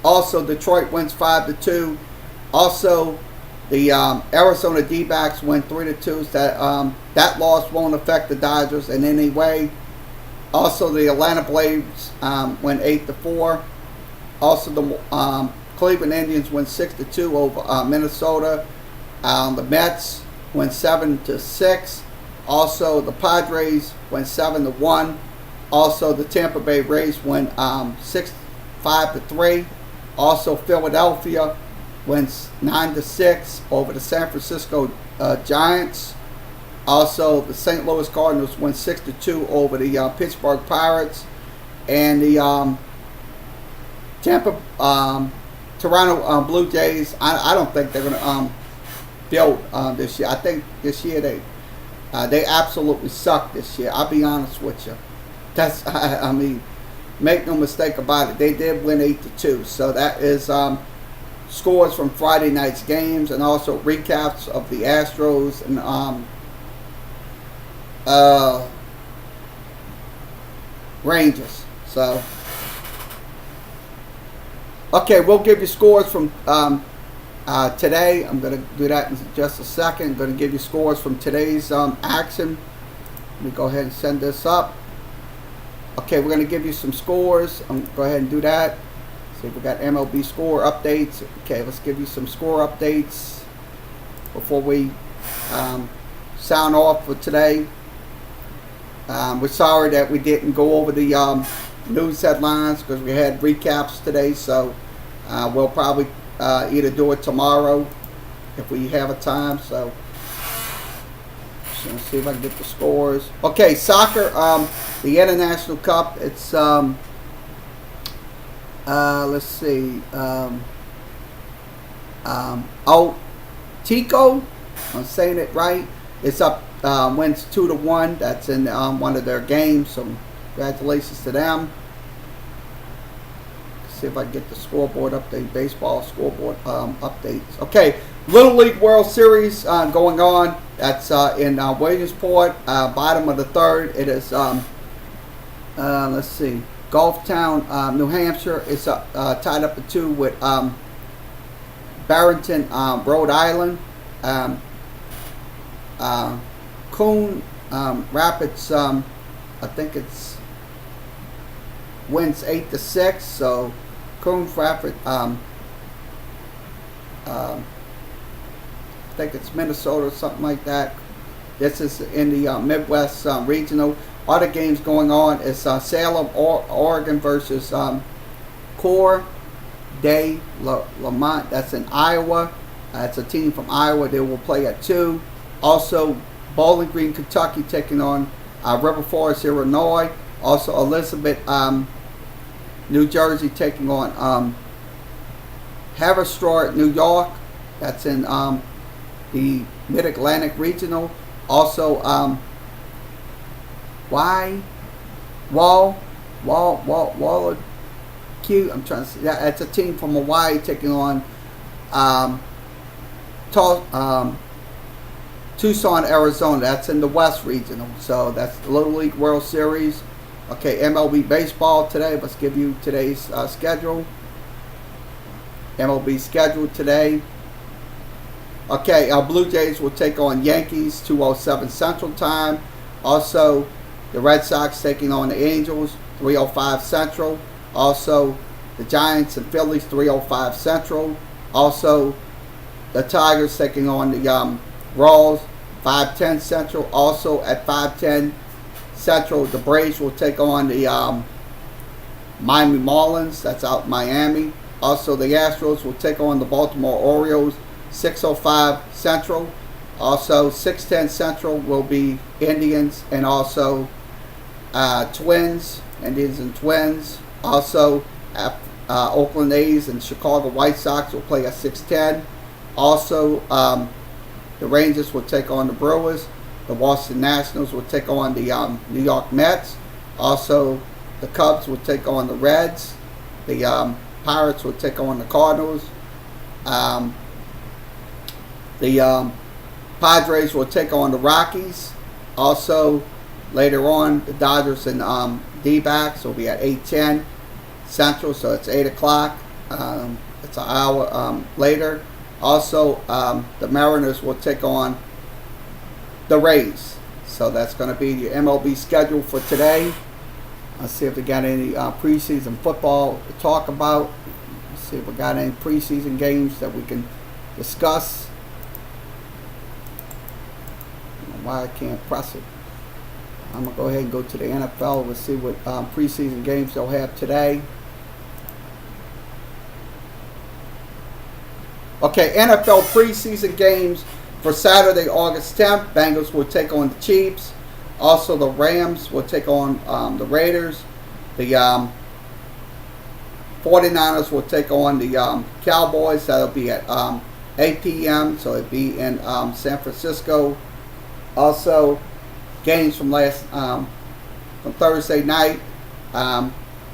Speaker 1: Also, Detroit wins 5-2. Also, the Arizona D-backs win 3-2. So that loss won't affect the Dodgers in any way. Also, the Atlanta Braves win 8-4. Also, the Cleveland Indians win 6-2 over Minnesota. The Mets win 7-6. Also, the Padres win 7-1. Also, the Tampa Bay Rays win 5-3. Also, Philadelphia wins 9-6 over the San Francisco Giants. Also, the St. Louis Cardinals win 6-2 over the Pittsburgh Pirates. And the Tampa Toronto Blue Jays, I don't think they're going to build this year. I think this year they absolutely suck this year. I'll be honest with you. That's I mean, make no mistake about it. They did win 8-2. So that is scores from Friday night's games and also recaps of the Astros and Rangers. So okay, we'll give you scores from today. I'm going to do that in just a second. I'm going to give you scores from today's action. Let me go ahead and send this up. Okay, we're going to give you some scores. I'm going to go ahead and do that. See if we got MLB score updates. Okay, let's give you some score updates before we sound off for today. We're sorry that we didn't go over the news headlines because we had recaps today. So we'll probably either do it tomorrow if we have a time. So let's see if I can get the scores. Okay, soccer, the International Cup. It's let's see. Tico, I'm saying it right. It's up. Wins 2-1. That's in one of their games. So congratulations to them. See if I can get the scoreboard update, baseball scoreboard updates. Okay, Little League World Series going on. That's in Williamsport, bottom of the third. It is, let's see, Gulftown, New Hampshire. It's tied up at 2 with Barrington, Rhode Island. Coon Rapids, I think it's wins 8-6. So Coon Rapids, I think it's Minnesota or something like that. This is in the Midwest regional. Other games going on is Salem, Oregon versus Coeur de Lamont. That's in Iowa. It's a team from Iowa. They will play at 2. Also, Bowling Green, Kentucky taking on River Forest, Illinois. Also, Elizabeth, New Jersey taking on Haverstraw, New York. That's in the Mid-Atlantic Regional. Also, Waller Q. I'm trying to see. Yeah, it's a team from Hawaii taking on Tucson, Arizona. That's in the West Regional. So that's the Little League World Series. Okay, MLB baseball today. Let's give you today's schedule. MLB schedule today. Okay, our Blue Jays will take on Yankees, 2:07 Central Time. Also, the Red Sox taking on the Angels, 3:05 Central. Also, the Giants and Phillies, 3:05 Central. Also, the Tigers taking on the Royals, 5:10 Central. Also, at 5:10 Central, the Braves will take on the Miami Marlins. That's out in Miami. Also, the Astros will take on the Baltimore Orioles, 6:05 Central. Also, 6:10 Central will be Indians and also Twins, Indians and Twins. Also, Oakland A's and Chicago White Sox will play at 6:10. Also, the Rangers will take on the Brewers. The Boston Nationals will take on the New York Mets. Also, the Cubs will take on the Reds. The Pirates will take on the Cardinals. The Padres will take on the Rockies. Also, later on, the Dodgers and D-backs will be at 8:10 Central, so it's 8 o'clock. It's an hour later. Also, the Mariners will take on the Rays. So that's going to be your MLB schedule for today. Let's see if we got any preseason football to talk about. Let's see if we got any preseason games that we can discuss. I don't know why I can't press it. I'm going to go ahead and go to the NFL. Let's see what preseason games they'll have today. Okay, NFL preseason games for Saturday, August 10th. Bengals will take on the Chiefs. Also, the Rams will take on the Raiders. The 49ers will take on the Cowboys. That'll be at 8 p.m. So it'll be in San Francisco. Also, games from from Thursday night.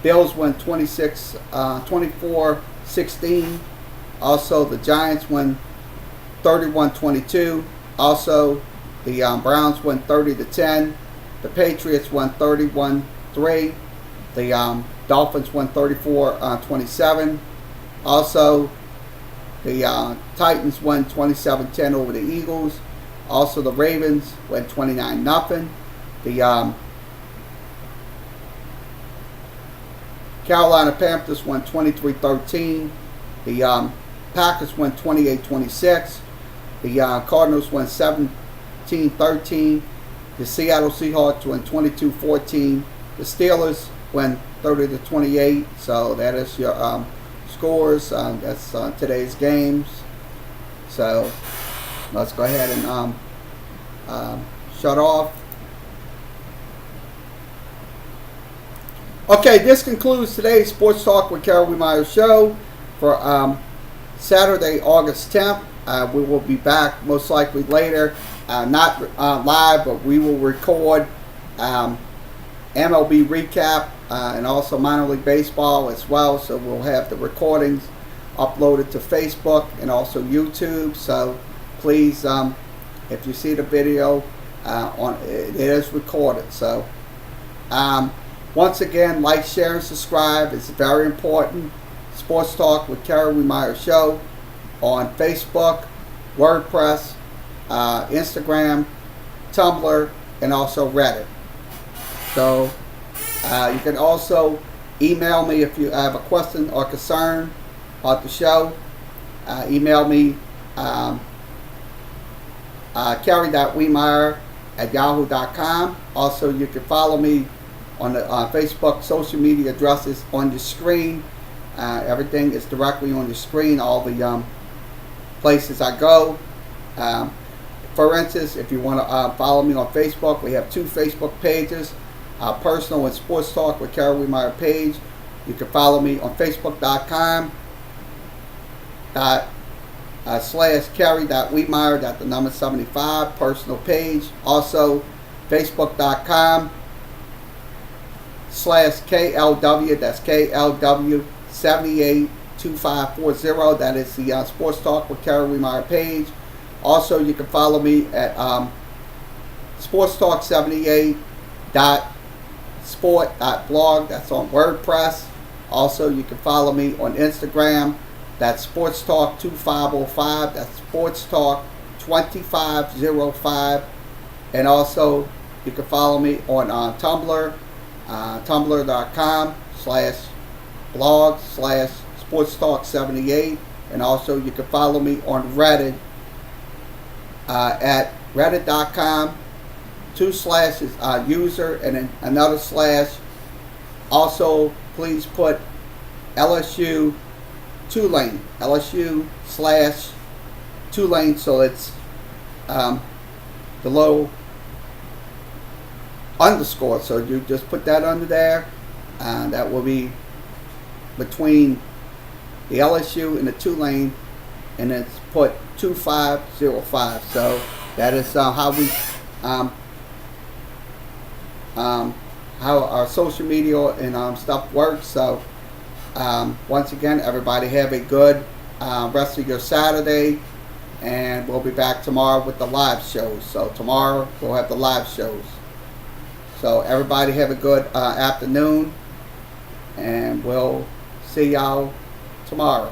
Speaker 1: Bills win 24-16. Also, the Giants win 31-22. Also, the Browns win 30-10. The Patriots won 31-3. The Dolphins won 34-27. Also, the Titans won 27-10 over the Eagles. Also, the Ravens went 29-0. The Carolina Panthers won 23-13. The Packers won 28-26. The Cardinals won 17-13. The Seattle Seahawks won 22-14. The Steelers won 30-28. So that is your scores. That's today's games. So let's go ahead and shut off. Okay, this concludes today's Sports Talk with Kerry Wehmeyer show for Saturday, August 10th. We will be back most likely later, not live, but we will record MLB recap and also minor league baseball as well. So we'll have the recordings uploaded to Facebook and also YouTube. So please, if you see the video, it is recorded. So once again, like, share, and subscribe. It's very important. Sports Talk with Kerry Wehmeyer show on Facebook, WordPress, Instagram, Tumblr, and also Reddit. So you can also email me if you have a question or concern about the show. Email me kerry.wehmeyer@yahoo.com. Also, you can follow me on the Facebook social media addresses on your screen. Everything is directly on your screen, all the places I go. For instance, if you want to follow me on Facebook, we have two Facebook pages, Personal and Sports Talk with Kerry Wehmeyer page. You can follow me on Facebook.com /Kerry.Wehmeyer, that's the number 75, personal page. Also, Facebook.com /KLW, that's KLW 782540. That is the Sports Talk with Kerry Wehmeyer page. Also, you can follow me at sportstalk78.sport.blog. That's on WordPress. Also, you can follow me on Instagram. That's Sports Talk 2505. That's Sports Talk 2505. And also, you can follow me on Tumblr. tumblr.com/blog/sportstalk78, and also you can follow me on Reddit at reddit.com, 2 slashes user and then another slash. Also, please put LSU Tulane, LSU/Tulane, so it's the little underscore, so you just put that under there, and that will be between the LSU and the Tulane, and it's put 2505. So that is how we how our social media and stuff works. So once again, everybody have a good rest of your Saturday, and we'll be back tomorrow with the live shows. So tomorrow we'll have the live shows. So everybody have a good afternoon, and we'll see y'all tomorrow.